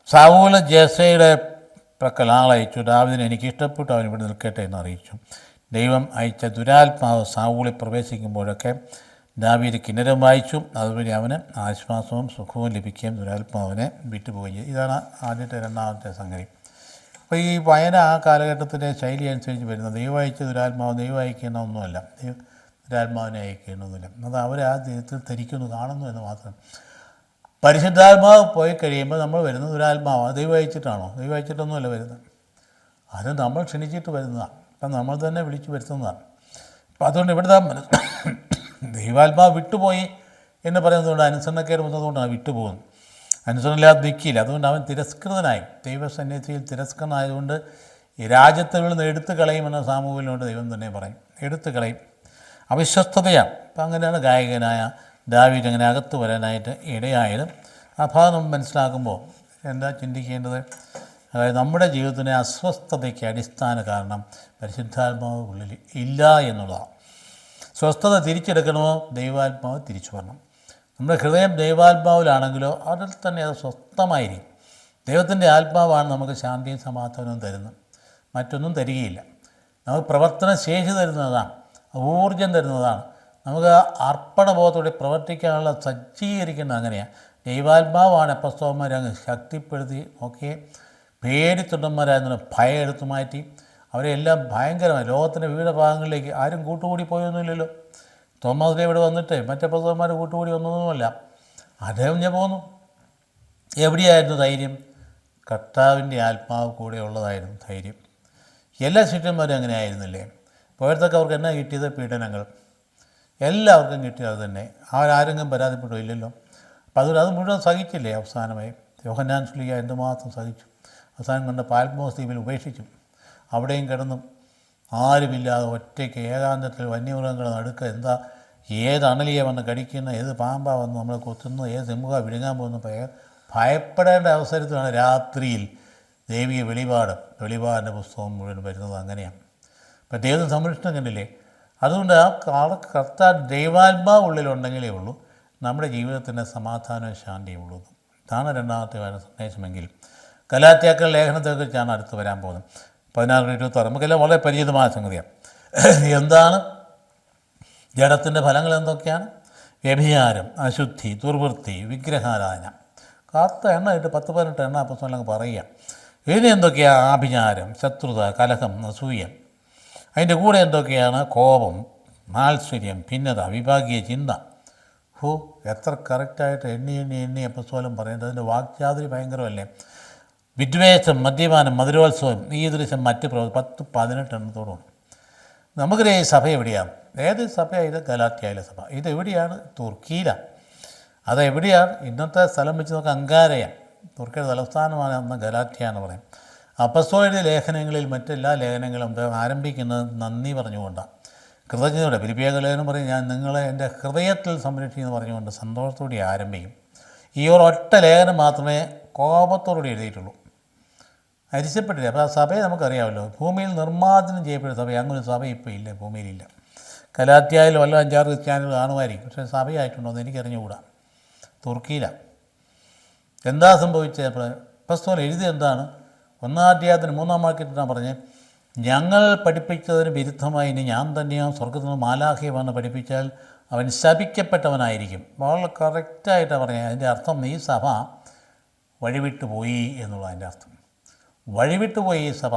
സാവൂൾ ജെസ്സയുടെ പ്രക്കൽ ആളയച്ചു. ദാവീദിനെ എനിക്ക് ഇഷ്ടപ്പെട്ടു, അവൻ ഇവിടെ നിൽക്കട്ടെ എന്ന് അറിയിച്ചു. ദൈവം അയച്ച ദുരാത്മാവ് സാവൂളിൽ പ്രവേശിക്കുമ്പോഴൊക്കെ ദാവീദ് കിന്നരം വായിച്ചു. അതുവഴി അവന് ആശ്വാസവും സുഖവും ലഭിക്കുകയും ദുരാത്മാവിനെ വിട്ടുപോവുകയും ചെയ്തു. ഇതാണ് ആദ്യത്തെ രണ്ടാമത്തെ സംഗതി. അപ്പോൾ ഈ വായന ആ കാലഘട്ടത്തിൻ്റെ ശൈലി അനുസരിച്ച് വരുന്നത് ദൈവം അയച്ച ദുരാത്മാവ് ദൈവം അയക്കുന്ന ഒന്നുമല്ല, ദുരാത്മാവിനെ അയക്കണമെന്നില്ല. അത് അവർ ആ ദൈവത്തിൽ ധരിക്കുന്നു, കാണുന്നു എന്ന് മാത്രം. പരിശുദ്ധാത്മാവ് പോയി കഴിയുമ്പോൾ നമ്മൾ വരുന്നത് ദുരാത്മാവ് ദൈവം അയച്ചിട്ടാണോ? ദൈവം അയച്ചിട്ടൊന്നുമല്ല വരുന്നത്, അത് നമ്മൾ ക്ഷണിച്ചിട്ട് വരുന്നതാണ്. അപ്പം നമ്മൾ തന്നെ വിളിച്ചു വരുത്തുന്നതാണ്. അപ്പം അതുകൊണ്ട് ഇവിടുത്തെ ദൈവാത്മാവ് വിട്ടുപോയി എന്ന് പറയുന്നതുകൊണ്ട് അനുസരണക്കേട് വന്നതുകൊണ്ടാണ് വിട്ടുപോകുന്നത്. അനുസരണമില്ലാതെ നിൽക്കില്ല. അതുകൊണ്ട് അവൻ തിരസ്കൃതനായി, ദൈവസന്നിധിയിൽ തിരസ്കൃതനായതുകൊണ്ട് ഈ രാജ്യത്തിൽ നിന്ന് എടുത്തു കളയുമെന്ന സാമൂഹികയിലോട്ട് ദൈവം തന്നെ പറയും, എടുത്തു കളയും. അവിശ്വസ്തതയാണ്. അപ്പം അങ്ങനെയാണ് ഗായകനായ ദാവീദ് അങ്ങനെ അകത്ത് വരാനായിട്ട് ഇടയായത്. ആ ഭാഗം നമ്മൾ മനസ്സിലാക്കുമ്പോൾ എന്താ ചിന്തിക്കേണ്ടത്? അതായത് നമ്മുടെ ജീവിതത്തിലെ അസ്വസ്ഥതയ്ക്ക് അടിസ്ഥാന കാരണം പരിശുദ്ധാത്മാവ് ഉള്ളിൽ ഇല്ല എന്നുള്ളതാണ്. സ്വസ്ഥത തിരിച്ചെടുക്കണമോ ദൈവാത്മാവ് തിരിച്ചു വരണം. നമ്മുടെ ഹൃദയം ദൈവാത്മാവിലാണെങ്കിലോ അതിൽ തന്നെ അത് സ്വസ്ഥമായിരിക്കും. ദൈവത്തിൻ്റെ ആത്മാവാണ് നമുക്ക് ശാന്തിയും സമാധാനവും തരുന്നത്, മറ്റൊന്നും തരികയില്ല. നമുക്ക് പ്രവർത്തന ശേഷി തരുന്നതാണ്, ഊർജം തരുന്നതാണ്, നമുക്ക് അർപ്പണബോധത്തോടെ പ്രവർത്തിക്കാനുള്ള സജ്ജീകരിക്കുന്നത് അങ്ങനെയാണ്. ദൈവാത്മാവാണ് അപ്പസ്തലന്മാരെ അങ്ങ് ശക്തിപ്പെടുത്തി നോക്കിയേ. പേടിത്തൊണ്ടന്മാരായിരുന്ന ഭയം എടുത്തു മാറ്റി അവരെ എല്ലാം ഭയങ്കരമായി ലോകത്തിൻ്റെ വിവിധ ഭാഗങ്ങളിലേക്ക് ആരും കൂട്ടുകൂടി പോയൊന്നുമില്ലല്ലോ. തോമസ് ഇവിടെ വന്നിട്ട് മറ്റപ്പസ്തലന്മാർ കൂട്ടുകൂടി വന്നതൊന്നുമല്ല. അദ്ദേഹം ഞാൻ പോന്നു. എവിടെയായിരുന്നു ധൈര്യം? കർത്താവിൻ്റെ ആത്മാവ് കൂടെ ഉള്ളതായിരുന്നു ധൈര്യം. എല്ലാ ശിഷ്യന്മാരും അങ്ങനെ ആയിരുന്നില്ലേ? പോയത്തൊക്കെ അവർക്ക് എന്നാ കിട്ടിയത്? പീഡനങ്ങൾ. എല്ലാവർക്കും കിട്ടിയത് തന്നെ. അവരാരെങ്കിലും പരാതിപ്പെട്ടോ? ഇല്ലല്ലോ. അപ്പോൾ അതുകൊണ്ട് അത് മുഴുവൻ സഹിച്ചില്ലേ അവസാനമായി? യോഹന്നാൻ ശ്ലീഹ എന്തുമാത്രം സഹിച്ചു. അവസാനം കൊണ്ട് പാൽമോസ് ദ്വീപിൽ ഉപേക്ഷിച്ചു. അവിടെയും കിടന്നും ആരുമില്ലാതെ ഒറ്റയ്ക്ക് ഏകാന്തത്തിൽ വന്യമൃഗങ്ങൾ നടുക്ക് എന്താ ഏത് അണലിയെ വന്ന് കടിക്കുന്ന, ഏത് പാമ്പാ വന്ന് നമ്മളെ കൊത്തുന്നു, ഏത് സിംഹ വിഴുങ്ങാൻ പോകുന്ന ഭയപ്പെടേണ്ട അവസരത്തിലാണ് രാത്രിയിൽ ദൈവിക വെളിപാടിൻ്റെ പുസ്തകം മുഴുവൻ വരുന്നത്. അങ്ങനെയാണ്. അപ്പം ദൈവം സംരക്ഷണം കണ്ടില്ലേ? അതുകൊണ്ട് ആ കർത്താൻ ദൈവാത്മാവ് ഉള്ളിലുണ്ടെങ്കിലേ ഉള്ളൂ നമ്മുടെ ജീവിതത്തിൻ്റെ സമാധാനവും ശാന്തിയും ഉള്ളൂ. ഇതാണ് രണ്ടാമത്തെ സന്ദേശമെങ്കിൽ ഗലാത്യക്കാർ ലേഖനത്തെക്കുറിച്ചാണ് അടുത്ത് വരാൻ പോകുന്നത്. 16-26 നമുക്കെല്ലാം വളരെ പരിചിതമായ സംഗതിയാണ്. എന്താണ് ജഡത്തിൻ്റെ ഫലങ്ങൾ? എന്തൊക്കെയാണ്? വ്യഭിചാരം, അശുദ്ധി, ദുർവൃത്തി, വിഗ്രഹാരാധന. കറുത്ത എണ്ണ ഇട്ട് 10-18 എണ്ണ പുസ്തകം പറയുക. ഇനി എന്തൊക്കെയാണ്? ആഭിചാരം, ശത്രുത, കലഹം, അസൂയ. അതിൻ്റെ കൂടെ എന്തൊക്കെയാണ്? കോപം, മാത്സര്യം, ഭിന്നത, വിഭാഗീയ ചിന്ത. എത്ര കറക്റ്റായിട്ട് എണ്ണി പുസ്തകം പറയുന്നത്. അതിൻ്റെ വാക്ചാതുരി ഭയങ്കരമല്ലേ? വിദ്വേഷം, മദ്യപാനം, മധുരോത്സവം, ഈ ദൃശ്യം മറ്റ് 10-18 എണ്ണത്തോടും. നമുക്കറിയാം ഈ സഭ എവിടെയാണ്? ഏത് സഭയാണ് ഇത്? ഗലാത്യയിലെ സഭ. ഇതെവിടെയാണ്? തുർക്കിയിലാണ്. അതെവിടെയാണ്? ഇന്നത്തെ സ്ഥലം വെച്ച് നമുക്ക് അങ്കാരയാണ്. തുർക്കിയുടെ തലസ്ഥാനമാണ് അന്ന് ഗലാത്യ എന്ന് പറയും. അപ്പസ്തോലിക ലേഖനങ്ങളിൽ മറ്റെല്ലാ ലേഖനങ്ങളും ആരംഭിക്കുന്നത് നന്ദി പറഞ്ഞുകൊണ്ടാണ്, കൃതജ്ഞതയോടെ. ഫിലിപ്പിയ ലേഖനം പറയും, ഞാൻ നിങ്ങളെ എൻ്റെ ഹൃദയത്തിൽ സംരക്ഷിക്കുന്നു പറഞ്ഞുകൊണ്ട് സന്തോഷത്തോടെ ആരംഭിക്കും. ഈ ഒരൊറ്റ ലേഖനം മാത്രമേ കോപത്തോടുകൂടി എഴുതിയിട്ടുള്ളൂ, അരിച്ചപ്പെട്ടില്ല. അപ്പോൾ ആ സഭയെ നമുക്കറിയാമല്ലോ, ഭൂമിയിൽ നിർമ്മാർജ്ജനം ചെയ്യപ്പെട്ട സഭ. അങ്ങനെ സഭ ഇപ്പോൾ ഇല്ല, ഭൂമിയിലില്ല. ഗലാത്യയിൽ വല്ല 5-6 ക്രിസ്ത്യാനികൾ കാണുമായിരിക്കും, പക്ഷേ സഭയായിട്ടുണ്ടോ എന്ന് എനിക്കറിഞ്ഞുകൂടാ. തുർക്കിയിലാണ്. എന്താ സംഭവിച്ചത്? അപ്പോസ്തലൻ എഴുതി എന്താണ്? 1-ാം അധ്യായത്തിന് 3-ാം വാക്യത്തിലാണ് പറഞ്ഞത്, ഞങ്ങൾ പഠിപ്പിച്ചതിന് വിരുദ്ധമായി ഇനി ഞാൻ തന്നെയോ സ്വർഗ്ഗത്തിൽ നിന്ന് മാലാഖയെ വന്ന് പഠിപ്പിച്ചാൽ അവൻ ശപിക്കപ്പെട്ടവനായിരിക്കും. വളരെ കറക്റ്റായിട്ടാണ് പറഞ്ഞത്. അതിൻ്റെ അർത്ഥം ഈ സഭ വഴിവിട്ട് പോയി എന്നുള്ള അതിൻ്റെ അർത്ഥം. വഴിവിട്ട് പോയി ഈ സഭ.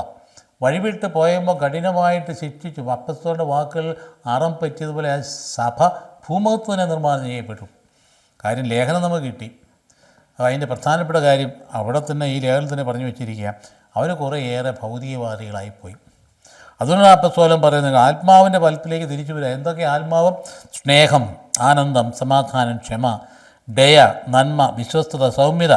വഴിവിട്ട് പോയപ്പോൾ കഠിനമായിട്ട് ശിക്ഷിച്ചു. അപ്പസ്തലൻ്റെ വാക്കുകൾ അറം പറ്റിയതുപോലെ ആ സഭ ഭൂമുഖത്തുതന്നെ നിർമ്മാണം ചെയ്യപ്പെട്ടു. കാര്യം ലേഖനം നമുക്ക് കിട്ടി. അതിൻ്റെ പ്രധാനപ്പെട്ട കാര്യം അവിടെ തന്നെ ഈ ലേഖനം തന്നെ പറഞ്ഞു വെച്ചിരിക്കുക, അവർ കുറേയേറെ ഭൗതികവാദികളായിപ്പോയി. അതുകൊണ്ടാണ് അപ്പസ്തലൻ പറയുന്നത് ആത്മാവിൻ്റെ ഫലത്തിലേക്ക് തിരിച്ചു വരിക. എന്തൊക്കെ ആത്മാവും? സ്നേഹം, ആനന്ദം, സമാധാനം, ക്ഷമ, ദയ, നന്മ, വിശ്വസ്തത, സൗമ്യത.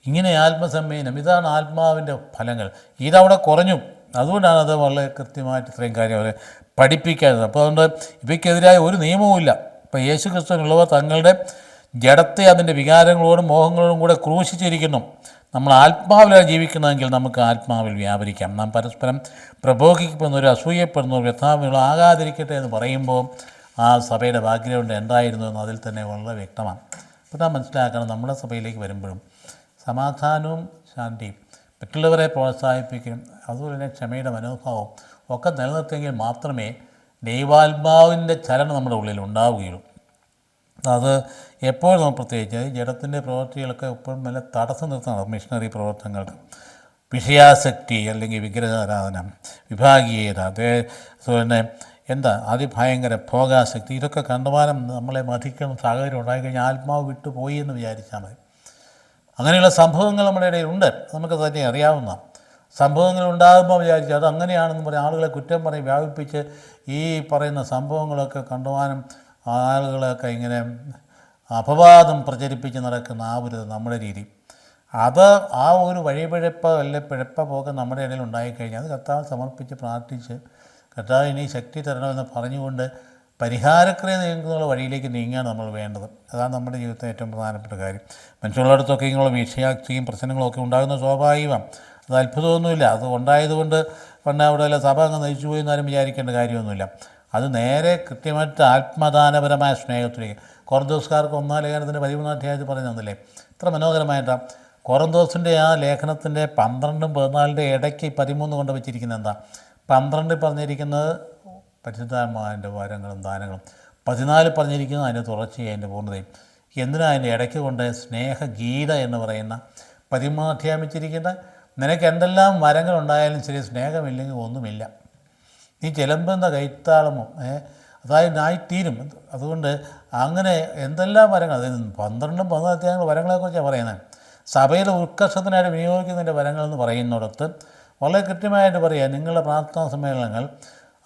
ഇങ്ങനെ ആത്മസംയമനം, ഇതാണ് ആത്മാവിൻ്റെ ഫലങ്ങൾ. ഇതവിടെ കുറഞ്ഞു. അതുകൊണ്ടാണ് അത് വളരെ കൃത്യമായിട്ട് ഇത്രയും കാര്യം അവരെ പഠിപ്പിക്കാത്തത്. അപ്പോൾ അതുകൊണ്ട് ഇവയ്ക്കെതിരായ ഒരു നിയമവുമില്ല. ഇപ്പോൾ യേശു ക്രിസ്തുവിനുള്ളവർ തങ്ങളുടെ ജഡത്തെ അതിൻ്റെ വികാരങ്ങളോടും മോഹങ്ങളോടും കൂടെ ക്രൂശിച്ചിരിക്കുന്നു. നമ്മൾ ആത്മാവിലാണ് ജീവിക്കുന്നതെങ്കിൽ നമുക്ക് ആത്മാവിൽ വ്യാപരിക്കാം. നാം പരസ്പരം പ്രബോധിക്കപ്പെടുന്നവരും അസൂയപ്പെടുന്നവരും വ്യഥാവികൾ ആകാതിരിക്കട്ടെ എന്ന് പറയുമ്പോൾ ആ സഭയുടെ ബാക്ക്ഗ്രൗണ്ട് എന്തായിരുന്നു എന്ന് അതിൽ തന്നെ വളരെ വ്യക്തമാണ്. അപ്പോൾ നാം മനസ്സിലാക്കണം, നമ്മുടെ സഭയിലേക്ക് വരുമ്പോഴും സമാധാനവും ശാന്തിയും മറ്റുള്ളവരെ പ്രോത്സാഹിപ്പിക്കലും അതുപോലെ തന്നെ ക്ഷമയുടെ മനോഭാവം ഒക്കെ നിലനിർത്തിയെങ്കിൽ മാത്രമേ ദൈവാത്മാവിൻ്റെ ചലനം നമ്മുടെ ഉള്ളിൽ ഉണ്ടാവുകയുള്ളൂ. അത് എപ്പോഴും നമ്മൾ പ്രത്യേകിച്ച് ജഡത്തിൻ്റെ പ്രവൃത്തികളൊക്കെ എപ്പോഴും നല്ല തടസ്സം നിർത്തണം. മിഷണറി പ്രവർത്തനങ്ങൾക്ക് വിഷയാസക്തി അല്ലെങ്കിൽ വിഗ്രഹാരാധന, വിഭാഗീയത, അതുപോലെ തന്നെ അതിഭയങ്കര ഭോഗാസക്തി, ഇതൊക്കെ കണ്ടുമാനം നമ്മളെ മതിക്കുന്ന സാഹചര്യം ഉണ്ടായിക്കഴിഞ്ഞാൽ ആത്മാവ് വിട്ടുപോയി എന്ന് വിചാരിച്ചാൽ മതി. അങ്ങനെയുള്ള സംഭവങ്ങൾ നമ്മുടെ ഇടയിലുണ്ട്, നമുക്ക് തന്നെ അറിയാവുന്ന സംഭവങ്ങൾ ഉണ്ടാകുമ്പോൾ വിചാരിച്ചാൽ അത് അങ്ങനെയാണെന്ന് പറയും, ആളുകളെ കുറ്റം പറയും, വ്യാപിപ്പിച്ച് ഈ പറയുന്ന സംഭവങ്ങളൊക്കെ കണ്ടുമാനം ആളുകളൊക്കെ ഇങ്ങനെ അപവാദം പ്രചരിപ്പിച്ച് നടക്കുന്ന ആ ഒരു നമ്മുടെ രീതി, അത് ആ ഒരു വഴിപിഴപ്പ് അല്ലെ പിഴപ്പൊക്കെ നമ്മുടെ ഇടയിൽ ഉണ്ടായിക്കഴിഞ്ഞാൽ അത് കർത്താവ് സമർപ്പിച്ച് പ്രാർത്ഥിച്ച് കർത്താവ് ഇനി ശക്തി തരണമെന്ന് പറഞ്ഞുകൊണ്ട് പരിഹാരക്രിയ നീങ്ങുന്ന വഴിയിലേക്ക് നീങ്ങുകയാണ് നമ്മൾ വേണ്ടത്. അതാണ് നമ്മുടെ ജീവിതത്തിലെ ഏറ്റവും പ്രധാനപ്പെട്ട കാര്യം. മനുഷ്യരുള്ളിടത്തൊക്കെ ഇങ്ങനെയുള്ള വിഷയാക്തിയും പ്രശ്നങ്ങളൊക്കെ ഉണ്ടാകുന്ന സ്വാഭാവികമാണ്, അത് അത്ഭുതമൊന്നുമില്ല. അത് ഉണ്ടായതുകൊണ്ട് പണ്ട് അവിടെ സഭ അങ്ങ് നയിച്ചു പോയി എന്നാലും വിചാരിക്കേണ്ട കാര്യമൊന്നുമില്ല. അത് നേരെ കൃത്യമായിട്ട് ആത്മദാനപരമായ സ്നേഹത്തിലേക്ക് കൊറിന്തോസ്കാർക്ക് 1 ലേഖനത്തിൻ്റെ 13 അധ്യായത്തിൽ പറയുന്നതല്ലേ, ഇത്ര മനോഹരമായിട്ടാണ് കൊറിന്തോസിൻ്റെ ആ ലേഖനത്തിൻ്റെ 12-ഉം 14-ൻ്റെ ഇടയ്ക്ക് 13 കൊണ്ട് വെച്ചിരിക്കുന്നത്. എന്താ 12 പറഞ്ഞിരിക്കുന്നത്? പരിശുദ്ധാത്മാവിൻ്റെ വരങ്ങളും ദാനങ്ങളും. 14 പറഞ്ഞിരിക്കുന്നത് അതിൻ്റെ തുടർച്ചയും അതിൻ്റെ പൂർണ്ണതയും. എന്തിനാണ് അതിൻ്റെ ഇടയ്ക്ക് കൊണ്ട് സ്നേഹഗീത എന്ന് പറയുന്ന 13 അധ്യായം വെച്ചിരിക്കുന്നത്? നിനക്ക് എന്തെല്ലാം വരങ്ങളുണ്ടായാലും ശരി, സ്നേഹമില്ലെങ്കിൽ ഒന്നുമില്ല. നീ ചിലമ്പുന്ന കൈത്താളമോ അതായത് ആയിത്തീരും. അതുകൊണ്ട് അങ്ങനെ എന്തെല്ലാം വരങ്ങൾ, അതായത് 12-ഉം 14 അധ്യായങ്ങൾ വരങ്ങളെക്കുറിച്ചാണ് പറയുന്നത്. സഭയിലെ ഉത്കർഷത്തിനായിട്ട് വിനിയോഗിക്കുന്നതിൻ്റെ വരങ്ങളെന്ന് പറയുന്നിടത്ത് വളരെ കൃത്യമായിട്ട് പറയുക, നിങ്ങളുടെ പ്രാർത്ഥനാ സമ്മേളനങ്ങൾ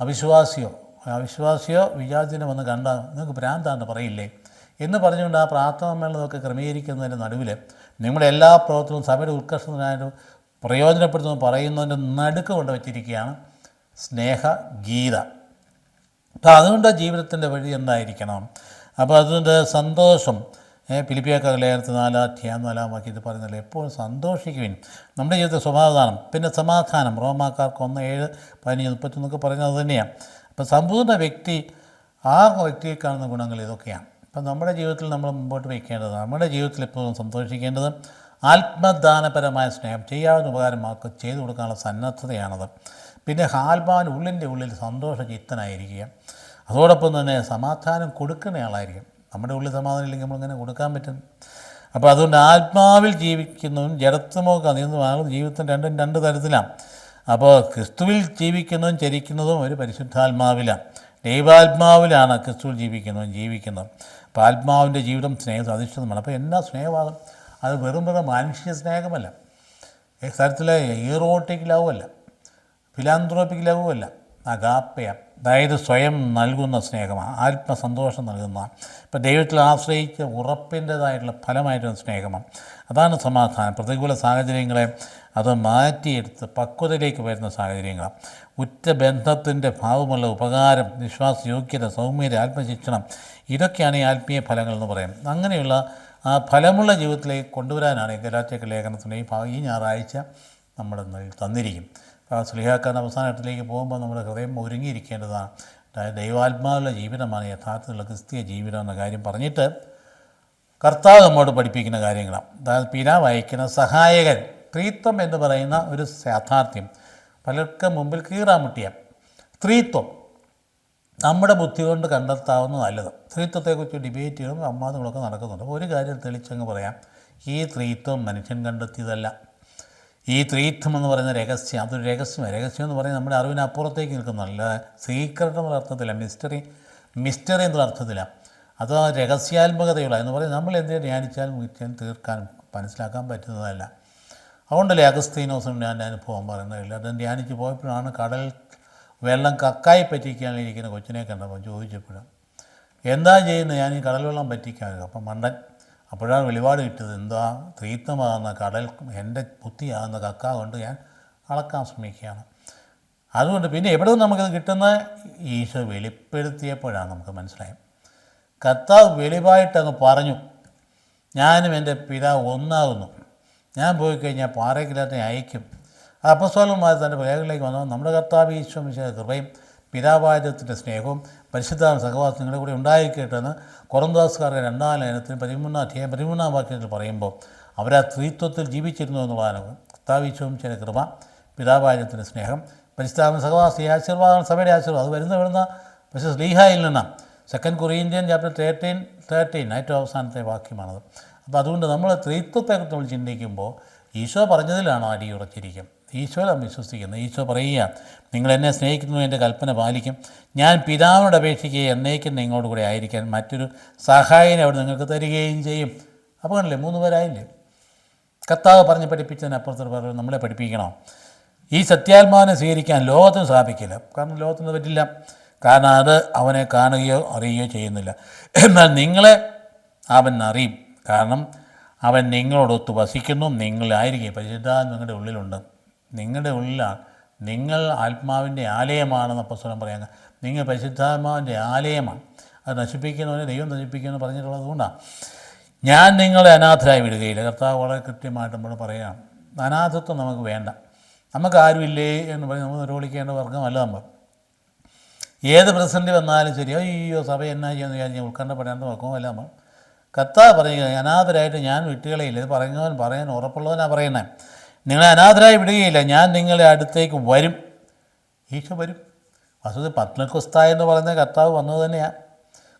അവിശ്വാസിയോ വിജാതിനുമെന്ന് കണ്ടാൽ നിങ്ങൾക്ക് ഭ്രാന്താണെന്ന് പറയില്ലേ എന്ന് പറഞ്ഞുകൊണ്ട് ആ പ്രാർത്ഥനാ സമ്മേളനമൊക്കെ ക്രമീകരിക്കുന്നതിൻ്റെ നടുവിൽ നിങ്ങളുടെ എല്ലാ പ്രവർത്തനവും സഭയുടെ ഉത്കർഷത്തിനായിട്ട് പ്രയോജനപ്പെടുത്തുമെന്ന് പറയുന്നതിൻ്റെ നടുക്ക് കൊണ്ട് വച്ചിരിക്കുകയാണ് സ്നേഹഗീത. അപ്പോൾ അതുകൊണ്ട് ജീവിതത്തിൻ്റെ വഴി എന്തായിരിക്കണം? അപ്പോൾ അതുകൊണ്ട് സന്തോഷം, ഫിലിപ്പിയർക്ക് ലേഖനത്തിൽ 4 അധ്യായം 4 വാക്യത്തിൽ പറയുന്നില്ല, എപ്പോഴും സന്തോഷിക്കുവിൻ. നമ്മുടെ ജീവിതത്തിൽ സമാധാനം, പിന്നെ സമാധാനം. റോമാക്കാർക്ക് 1:7, 15, 31 പറയുന്നത് തന്നെയാണ്. അപ്പോൾ സമ്പൂർണ്ണ വ്യക്തി, ആ വ്യക്തിയിൽ കാണുന്ന ഗുണങ്ങൾ ഇതൊക്കെയാണ്. അപ്പം നമ്മുടെ ജീവിതത്തിൽ നമ്മൾ മുമ്പോട്ട് വയ്ക്കേണ്ടത്, നമ്മുടെ ജീവിതത്തിൽ എപ്പോഴും സന്തോഷിക്കേണ്ടത് ആത്മദാനപരമായ സ്നേഹം, ചെയ്യാവുന്ന ഉപകാരം ആൾക്ക് ചെയ്തു കൊടുക്കാനുള്ള സന്നദ്ധതയാണത്. പിന്നെ ആത്മാവിൻ്റെ ഉള്ളിൽ സന്തോഷചിത്തനായിരിക്കുക, അതോടൊപ്പം തന്നെ സമാധാനം കൊടുക്കുന്നയാളായിരിക്കും. നമ്മുടെ ഉള്ളിൽ സമാധാനം ഇല്ലെങ്കിൽ നമ്മളിങ്ങനെ കൊടുക്കാൻ പറ്റും. അപ്പോൾ അതുകൊണ്ട് ആത്മാവിൽ ജീവിക്കുന്നതും ജഡത്വമൊക്കെ അതിൽ ജീവിതത്തിന് രണ്ട് തരത്തിലാണ്. അപ്പോൾ ക്രിസ്തുവിൽ ജീവിക്കുന്നതും ചരിക്കുന്നതും ഒരു പരിശുദ്ധാത്മാവിലാണ്, ദൈവാത്മാവിലാണ് ക്രിസ്തുവിൽ ജീവിക്കുന്നത്. അപ്പോൾ ആത്മാവിൻ്റെ ജീവിതം സ്നേഹം അധിഷ്ഠിതമാണ്. അപ്പോൾ എന്നാ സ്നേഹമാകും? അത് വെറും മനുഷ്യ സ്നേഹമല്ല, തരത്തിലെ ഈറോട്ടിക് ലവുമല്ല, ഫിലാന്ത്രോപ്പിക് ലവുമല്ല, അഗാപ്പയ, അതായത് സ്വയം നൽകുന്ന സ്നേഹമാണ്, ആത്മസന്തോഷം നൽകുന്നതാണ്. ഇപ്പോൾ ദൈവത്തിൽ ആശ്രയിച്ച് ഉറപ്പിൻ്റേതായിട്ടുള്ള ഫലമായിട്ടുള്ള സ്നേഹമാണ്. അതാണ് സമാധാനം. പ്രതികൂല സാഹചര്യങ്ങളെ അത് മാറ്റിയെടുത്ത് പക്വതയിലേക്ക് വരുന്ന സാഹചര്യങ്ങളാണ്. ഉറ്റ ബന്ധത്തിൻ്റെ ഭാവമുള്ള ഉപകാരം, വിശ്വാസയോഗ്യത, സൗമ്യത, ആത്മശിക്ഷണം, ഇതൊക്കെയാണ് ഈ ആത്മീയ ഫലങ്ങൾ എന്ന് പറയുന്നത്. അങ്ങനെയുള്ള ആ ഫലമുള്ള ജീവിതത്തിലേക്ക് കൊണ്ടുവരാനാണ് ഗലാത്യർക്ക് ലേഖനത്തിൻ്റെ ഈ ഞായറാഴ്ച നമ്മുടെ തന്നിരിക്കും. സ്ലീഹാക്കാരൻ അവസാന ഘട്ടത്തിലേക്ക് പോകുമ്പോൾ നമ്മുടെ ഹൃദയം ഒരുങ്ങിയിരിക്കേണ്ടതാണ്. ദൈവാത്മാവിലുള്ള ജീവിതമാണ് യഥാർത്ഥത്തിലുള്ള ക്രിസ്തീയ ജീവിതം എന്ന കാര്യം പറഞ്ഞിട്ട് കർത്താവ് നമ്മോട് പഠിപ്പിക്കുന്ന കാര്യങ്ങളാണ്. അതായത് പിതാവ് അയക്കുന്ന സഹായകൻ, സ്ത്രീത്വം എന്ന് പറയുന്ന ഒരു യാഥാർത്ഥ്യം പലർക്കും മുമ്പിൽ കീറാമുട്ടിയ സ്ത്രീത്വം നമ്മുടെ ബുദ്ധി കൊണ്ട് കണ്ടെത്താവുന്ന നല്ലത്. സ്ത്രീത്വത്തെക്കുറിച്ച് ഡിബേറ്റുകളും സംവാദങ്ങളൊക്കെ നടക്കുന്നുണ്ട്. ഒരു കാര്യം തെളിച്ചങ്ങ് പറയാം, ഈ സ്ത്രീത്വം മനുഷ്യൻ കണ്ടെത്തിയതല്ല. ഈ സ്ത്രീത്വം എന്ന് പറയുന്ന രഹസ്യം, അതൊരു രഹസ്യമാണ്. രഹസ്യം എന്ന് പറയുന്നത് നമ്മുടെ അറിവിനപ്പുറത്തേക്ക് നിൽക്കുന്നതല്ല, സീക്രട്ട് എന്നുള്ള അർത്ഥത്തില്ല, മിസ്റ്ററി എന്നുള്ള അർത്ഥത്തില്ല. അത് രഹസ്യാത്മകതയുള്ള എന്ന് പറയുന്നത് നമ്മൾ എന്തിനു ധ്യാനിച്ചാലും തീർക്കാൻ മനസ്സിലാക്കാൻ പറ്റുന്നതല്ല. അതുകൊണ്ടല്ലേ അഗസ്തീനോസിൻ്റെ എൻ്റെ അനുഭവം പറയുന്നതില്ല. അത് ധ്യാനിച്ച് പോയപ്പോഴാണ് കടൽ വെള്ളം കക്കായി പറ്റിക്കാനിരിക്കുന്ന കൊച്ചിനെ കണ്ടപ്പോൾ ചോദിച്ചപ്പോഴും എന്താ ചെയ്യുന്നത്, ഞാൻ ഈ കടൽ വെള്ളം പറ്റിക്കാനും. അപ്പം മണ്ടൻ അപ്പോഴാണ് വെളിപാട് കിട്ടിയത്, എന്താ സ്ത്രീത്വമാകുന്ന കടൽ എൻ്റെ ബുദ്ധിയാകുന്ന കക്ക കൊണ്ട് ഞാൻ അളക്കാൻ ശ്രമിക്കുകയാണ്. അതുകൊണ്ട് പിന്നെ എവിടെ നിന്ന് നമുക്കത് കിട്ടുന്നത്? ഈശോ വെളിപ്പെടുത്തിയപ്പോഴാണ് നമുക്ക് മനസ്സിലായത്. കർത്താവ് വെളിവായിട്ടങ്ങ് പറഞ്ഞു, ഞാനും എൻ്റെ പിതാവ് ഒന്നാകുന്നു, ഞാൻ പോയി കഴിഞ്ഞാൽ പാറയ്ക്കകത്തെ അയക്കും. അപ്പസ്തോലന്മാർ തൻ്റെ രേഖകളിലേക്ക് വന്നപ്പോൾ നമ്മുടെ കർത്താവ് ഈശോ മിശിഹായുടെ കൃപയും പിതാവായത്തിൻ്റെ സ്നേഹവും പരിശുദ്ധാത്മ സഹവാസം നിങ്ങളുടെ കൂടെ ഉണ്ടായിരിക്കട്ടെന്ന് കൊറിന്തോസുകാരുടെ 2-ാം ലേഖനത്തിൽ 13-ാം വാക്യത്തിൽ പറയുമ്പോൾ അവരാ ത്രിത്വത്തിൽ ജീവിച്ചിരുന്നു എന്നുള്ളതാണ്. കർത്താവിശ്വം ചില കൃപ, പിതാവായത്തിൻ്റെ സ്നേഹം, പരിശുദ്ധാത്മ സഹവാസം, ഈ ആശീർവാദം സഭയുടെ ആശീർവാദം അത് വരുന്ന പക്ഷേ സ്ലീഹായിൽ നിന്നാണ്. 2 കൊറിന്ത്യൻ ചാപ്റ്റർ 13 ഏറ്റവും അവസാനത്തെ വാക്യമാണത്. അപ്പോൾ അതുകൊണ്ട് നമ്മൾ ത്രിത്വത്തെക്കുറിച്ച് നമ്മൾ ചിന്തിക്കുമ്പോൾ ഈശോ പറഞ്ഞതിലാണ് അടിയുറച്ചിരിക്കും. ഈശോയിലും വിശ്വസിക്കുന്നത്. ഈശോ പറയുക, നിങ്ങൾ എന്നെ സ്നേഹിക്കുന്നു, എൻ്റെ കൽപ്പന പാലിക്കും, ഞാൻ പിതാവിനോട് അപേക്ഷിക്കുകയും എന്നേക്കും നിങ്ങളോട് കൂടെ ആയിരിക്കാൻ മറ്റൊരു സഹായിനെ അവിടെ നിങ്ങൾക്ക് തരികയും ചെയ്യും. അപ്പോൾ കണ്ടില്ലേ, 3 പേരായില്ലേ. കർത്താവ് പറഞ്ഞ് പഠിപ്പിച്ചതിനപ്പുറത്ത് പറഞ്ഞു നമ്മളെ പഠിപ്പിക്കണം. ഈ സത്യാത്മാവിനെ സ്വീകരിക്കാൻ ലോകത്തിന് സാധിക്കില്ല. കാരണം ലോകത്തിന് പറ്റില്ല. കാരണം അത് അവനെ കാണുകയോ അറിയുകയോ ചെയ്യുന്നില്ല. എന്നാൽ നിങ്ങളെ അവൻ അറിയും. കാരണം അവൻ നിങ്ങളോടൊത്ത് വസിക്കുന്നു, നിങ്ങളായിരിക്കും. പരിശുദ്ധാത്മ നിങ്ങളുടെ ഉള്ളിലുണ്ട്, നിങ്ങളുടെ ഉള്ളിലാണ്. നിങ്ങൾ ആത്മാവിൻ്റെ ആലയമാണെന്ന് അപ്പോസ്തലൻ പറയാം. നിങ്ങൾ പരിശുദ്ധാത്മാവിൻ്റെ ആലയമാണ്. അത് നശിപ്പിക്കുന്നവനെ ദൈവം നശിപ്പിക്കുമെന്ന് പറഞ്ഞിട്ടുള്ളത് കൊണ്ടാണ്. ഞാൻ നിങ്ങളെ അനാഥരായി വിടുകയില്ല. കർത്താവ് വളരെ കൃത്യമായിട്ട് നമ്മൾ പറയുകയാണ്. അനാഥത്വം നമുക്ക് വേണ്ട. നമുക്ക് ആരുമില്ലേ എന്ന് പറഞ്ഞ് നമ്മൾ നിരോധിക്കേണ്ട വർഗ്ഗമല്ല നമ്മൾ. ഏത് പ്രതിസന്ധി വന്നാലും ശരി, അയ്യോ സഭ എന്നാ ചെയ്യുമെന്ന് വിചാരിച്ച് ഉത്കണ്ഠപ്പെടേണ്ട വർഗ്ഗമല്ല നമ്മൾ. കർത്താവ് പറയുക, അനാഥരായിട്ട് ഞാൻ വിട്ടുകളയില്ല. ഇത് പറയാൻ ഉറപ്പുള്ളവനാണ് പറയുന്നത്. നിങ്ങളെ അനാഥരായി വിടുകയില്ല, ഞാൻ നിങ്ങളെ അടുത്തേക്ക് വരും. ഈശോ വരും. വസ്തുത പത്മക്കുസ്ത എന്ന് പറയുന്ന കർത്താവ് വന്നത് തന്നെയാണ്.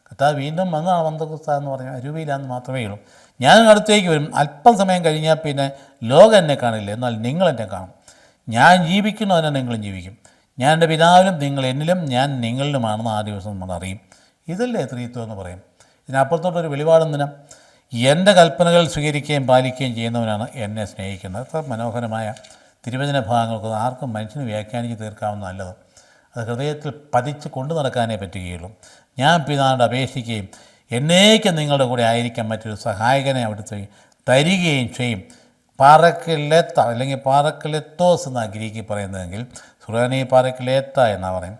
കർത്താവ് വീണ്ടും വന്നതാണ് പന്തക്കുസ്ത എന്ന് പറഞ്ഞാൽ അരൂപിയിലാന്ന് മാത്രമേ ഉള്ളൂ. ഞാൻ അടുത്തേക്ക് വരും. അല്പം സമയം കഴിഞ്ഞാൽ പിന്നെ ലോകം എന്നെ കാണില്ല, എന്നാൽ നിങ്ങളെന്നെ കാണും. ഞാൻ ജീവിക്കുന്നു, അതിനെ നിങ്ങളും ജീവിക്കും. ഞാൻ എൻ്റെ പിതാവിലും നിങ്ങൾ എന്നിലും ഞാൻ നിങ്ങളിലുമാണെന്ന് ആ ദിവസം നമ്മൾ അറിയും. ഇതല്ലേ ത്രിത്വം എന്ന് പറയും. ഇതിനപ്പുറത്തോട്ടൊരു വെളിപാടെന്തിനാ? എൻ്റെ കൽപ്പനകൾ സ്വീകരിക്കുകയും പാലിക്കുകയും ചെയ്യുന്നവനാണ് എന്നെ സ്നേഹിക്കുന്നത്. അത്ര മനോഹരമായ തിരുവചന ഭാഗങ്ങൾക്ക് ആർക്കും മനുഷ്യന് വ്യാഖ്യാനിച്ച് തീർക്കാവുന്ന നല്ലത്. അത് ഹൃദയത്തിൽ പതിച്ച് കൊണ്ടു നടക്കാനേ പറ്റുകയുള്ളൂ. ഞാൻ പിതാവിനോട് അപേക്ഷിക്കുകയും എന്നേക്കും നിങ്ങളുടെ കൂടെ ആയിരിക്കാൻ മറ്റൊരു സഹായകനെ അവിടുത്തെ തരികയും ചെയ്യും. പാറക്കിലെത്ത അല്ലെങ്കിൽ പാറക്കിലെത്തോസ് എന്നാണ് ഗ്രീക്കിൽ പറയുന്നതെങ്കിൽ സുറാനി പാറക്കിലേത്ത എന്നാണ് പറയും.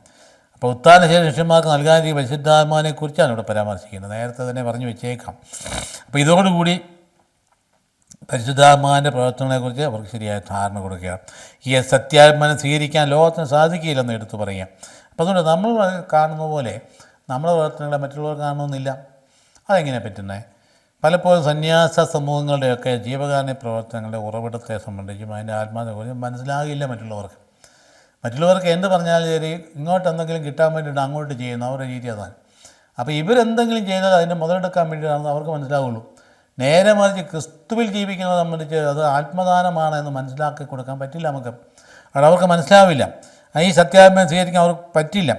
അപ്പോൾ ഉത്ഥാനശേഷം ശിഷ്യന്മാർക്ക് നൽകാനിരിക്കുന്ന പരിശുദ്ധാത്മാവിനെക്കുറിച്ചാണ് ഇവിടെ പരാമർശിക്കുന്നത്. നേരത്തെ തന്നെ പറഞ്ഞു വെച്ചേക്കാം. അപ്പോൾ ഇതോടുകൂടി പരിശുദ്ധാത്മാവിൻ്റെ പ്രവർത്തനങ്ങളെക്കുറിച്ച് അവർക്ക് ശരിയായ ധാരണ കൊടുക്കുകയാണ്. ഈ സത്യാത്മാവിനെ സ്വീകരിക്കാൻ ലോകത്തിന് സാധിക്കില്ലെന്ന് എടുത്തു പറയുക. അപ്പോൾ അതുകൊണ്ട് നമ്മൾ കാണുന്ന പോലെ നമ്മുടെ പ്രവർത്തനങ്ങളെ മറ്റുള്ളവർ കാണണമെന്നില്ല. അതെങ്ങനെ പറ്റുന്നത്? പലപ്പോഴും സന്യാസ സമൂഹങ്ങളുടെയൊക്കെ ജീവകാരുണ്യ പ്രവർത്തനങ്ങളുടെ ഉറവിടത്തെ സംബന്ധിച്ചും അതിൻ്റെ ആത്മാവിനെക്കുറിച്ചും മനസ്സിലാകില്ല മറ്റുള്ളവർക്ക് എന്ത് പറഞ്ഞാലും ശരി, ഇങ്ങോട്ട് എന്തെങ്കിലും കിട്ടാൻ വേണ്ടിയിട്ട് അങ്ങോട്ട് ചെയ്യുന്നു. അവരുടെ രീതി അതാണ്. അപ്പോൾ ഇവരെന്തെങ്കിലും ചെയ്താൽ അതിൻ്റെ മുതലെടുക്കാൻ വേണ്ടിയിട്ടാണെന്ന് അവർക്ക് മനസ്സിലാവുള്ളൂ. നേരെ മറിച്ച് ക്രിസ്തുവിൽ ജീവിക്കുന്നത് സംബന്ധിച്ച് അത് ആത്മദാനമാണ് എന്ന് മനസ്സിലാക്കി കൊടുക്കാൻ പറ്റില്ല നമുക്ക്. അവർക്ക് മനസ്സിലാവില്ല. ഈ സത്യാത്മാവിനെ സ്വീകരിക്കാൻ അവർക്ക് പറ്റില്ല.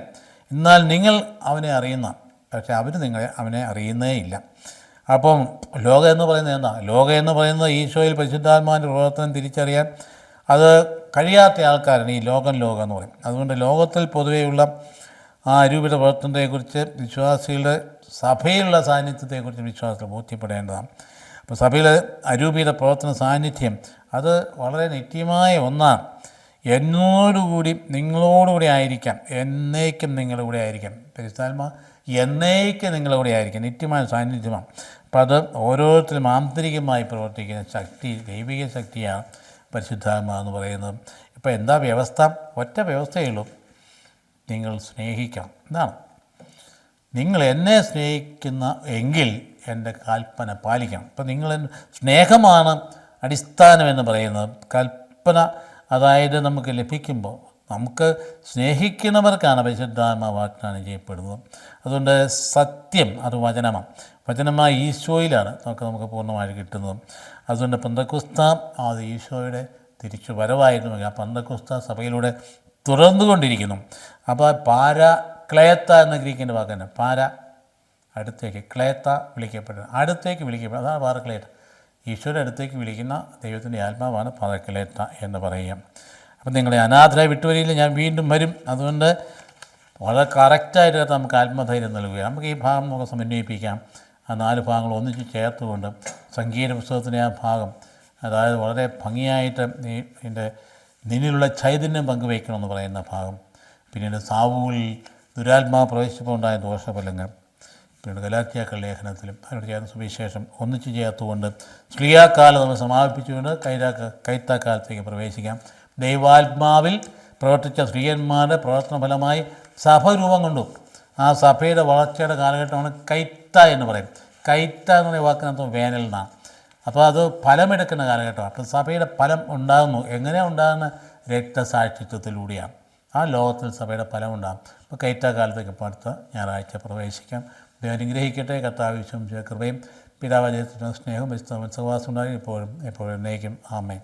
എന്നാൽ നിങ്ങൾ അവനെ അറിയുന്ന, പക്ഷേ അവർ അവനെ അറിയുന്നേ ഇല്ല. അപ്പം ലോകം എന്ന് പറയുന്നത് എന്താ? ലോകം എന്ന് പറയുന്നത് ഈശോയിൽ പരിശുദ്ധാത്മാവിൻ്റെ പ്രവർത്തനം തിരിച്ചറിയാൻ അത് കഴിയാത്ത ആൾക്കാരാണ് ഈ ലോകം എന്ന് പറയും. അതുകൊണ്ട് ലോകത്തിൽ പൊതുവെയുള്ള ആ അരൂപിയുടെ പ്രവർത്തനത്തെക്കുറിച്ച് വിശ്വാസികളുടെ സഭയിലുള്ള സാന്നിധ്യത്തെക്കുറിച്ച് വിശ്വാസികൾ ബോധ്യപ്പെടേണ്ടതാണ്. അപ്പോൾ സഭയിലെ അരൂപിയുടെ പ്രവർത്തന സാന്നിധ്യം അത് വളരെ നിത്യമായ ഒന്നാണ്. എന്നോടുകൂടി നിങ്ങളോടുകൂടി ആയിരിക്കാം, എന്നേക്കും നിങ്ങളുടെ കൂടെ ആയിരിക്കാം. പരിശുദ്ധാത്മാ എന്നേക്കും നിങ്ങളുടെ കൂടെ ആയിരിക്കാം, നിത്യമായ സാന്നിധ്യമാണ്. അപ്പോൾ അത് ഓരോരുത്തരും ആന്തരികമായി പ്രവർത്തിക്കുന്ന ശക്തി, ദൈവിക ശക്തിയാണ് പരിശുദ്ധാത്മാ എന്ന് പറയുന്നത്. ഇപ്പോൾ എന്താ വ്യവസ്ഥ? ഒറ്റ വ്യവസ്ഥയേ ഉള്ളൂ, നിങ്ങൾ സ്നേഹിക്കണം. എന്താണ്? നിങ്ങൾ എന്നെ സ്നേഹിക്കുന്ന എങ്കിൽ എൻ്റെ കൽപ്പന പാലിക്കണം. അപ്പോൾ നിങ്ങൾ സ്നേഹമാണ് അടിസ്ഥാനമെന്ന് പറയുന്നത്. കൽപ്പന അതായത് നമുക്ക് ലഭിക്കുമ്പോൾ നമുക്ക് സ്നേഹിക്കുന്നവർക്കാണ് പരിശുദ്ധാത്മാ വാഗ്ദാനം ചെയ്യപ്പെടുന്നത്. അതുകൊണ്ട് സത്യം അത് വചനമാണ്. വചനമായ ഈശോയിലാണ് നമുക്ക് പൂർണ്ണമായി കിട്ടുന്നത്. അതുകൊണ്ട് പെന്തക്കോസ്ത അത് ഈശോയുടെ തിരിച്ചു വരവായിരുന്നു. ആ പെന്തക്കോസ്ത സഭയിലൂടെ തുടർന്നുകൊണ്ടിരിക്കുന്നു. അപ്പോൾ പാരാക്ലേത്ത എന്ന ഗ്രീക്കിൻ്റെ വാക്ക് തന്നെ. അടുത്തേക്ക്, ക്ലേത്ത വിളിക്കപ്പെടുന്നത്, അടുത്തേക്ക് വിളിക്കപ്പെടുന്നത്, അതാണ് പാറക്ലേത്ത. ഈശോയുടെ അടുത്തേക്ക് വിളിക്കുന്ന ദൈവത്തിൻ്റെ ആത്മാവാണ് പാറക്ലേത്ത എന്ന് പറയുക. അപ്പം നിങ്ങളെ അനാഥരായി വിട്ടുവരില്ല, ഞാൻ വീണ്ടും വരും. അതുകൊണ്ട് വളരെ കറക്റ്റായിട്ട് നമുക്ക് ആത്മധൈര്യം നൽകുക. നമുക്ക് ഈ ഭാഗം നമുക്ക് സമന്വയിപ്പിക്കാം. ആ 4 ഭാഗങ്ങൾ ഒന്നിച്ച് ചേർത്തുകൊണ്ട് സംഗീത പുസ്തകത്തിൻ്റെ ആ ഭാഗം, അതായത് വളരെ ഭംഗിയായിട്ട് ഇതിൻ്റെ നിന്നിലുള്ള ചൈതന്യം പങ്കുവയ്ക്കണമെന്ന് പറയുന്ന ഭാഗം, പിന്നീട് സാവൂളിൽ ദുരാത്മാവ് പ്രവേശിച്ചപ്പോൾ ഉണ്ടായ ദോഷഫലങ്ങൾ, പിന്നീട് ഗലാത്യാക്കൾ ലേഖനത്തിലും അതിനോട് ചേർന്ന സുവിശേഷം ഒന്നിച്ച് ചേർത്തുകൊണ്ട് ശ്ലീഹാക്കാലം നമ്മൾ സമാപിപ്പിച്ചുകൊണ്ട് കൈത്താക്കാലത്തേക്ക് പ്രവേശിക്കാം. ദൈവാത്മാവിൽ പ്രവർത്തിച്ച സ്ത്രീയന്മാരുടെ പ്രവർത്തന ഫലമായി സഭ രൂപം കൊണ്ടു. ആ സഭയുടെ വളർച്ചയുടെ കാലഘട്ടമാണ് കൈത്ത എന്ന് പറയും. കൈത്ത എന്ന് പറയുന്ന വാക്കിനകത്ത് വേനൽ എന്നാണ്. അപ്പോൾ അത് ഫലമെടുക്കുന്ന കാലഘട്ടമാണ്. അപ്പോൾ സഭയുടെ ഫലം ഉണ്ടാകുന്നു. എങ്ങനെയാണ് ഉണ്ടാകുന്നത്? രക്തസാക്ഷിത്വത്തിലൂടെയാണ്. ആ ലോകത്തിൽ സഭയുടെ ഫലം ഉണ്ടാകും. അപ്പോൾ കൈത്ത കാലത്തേക്ക് ഇപ്പോൾ അടുത്ത ഞായറാഴ്ച പ്രവേശിക്കാം. ദൈവം അനുഗ്രഹിക്കട്ടെ. കർത്താവ് വിശ്വസിച്ച കൃപയും പിതാവ് ദൈവത്തിൻ്റെ സ്നേഹവും വിശുദ്ധ സഹവാസം ഉണ്ടായി എപ്പോഴും എന്നേക്കും. ആമേൻ.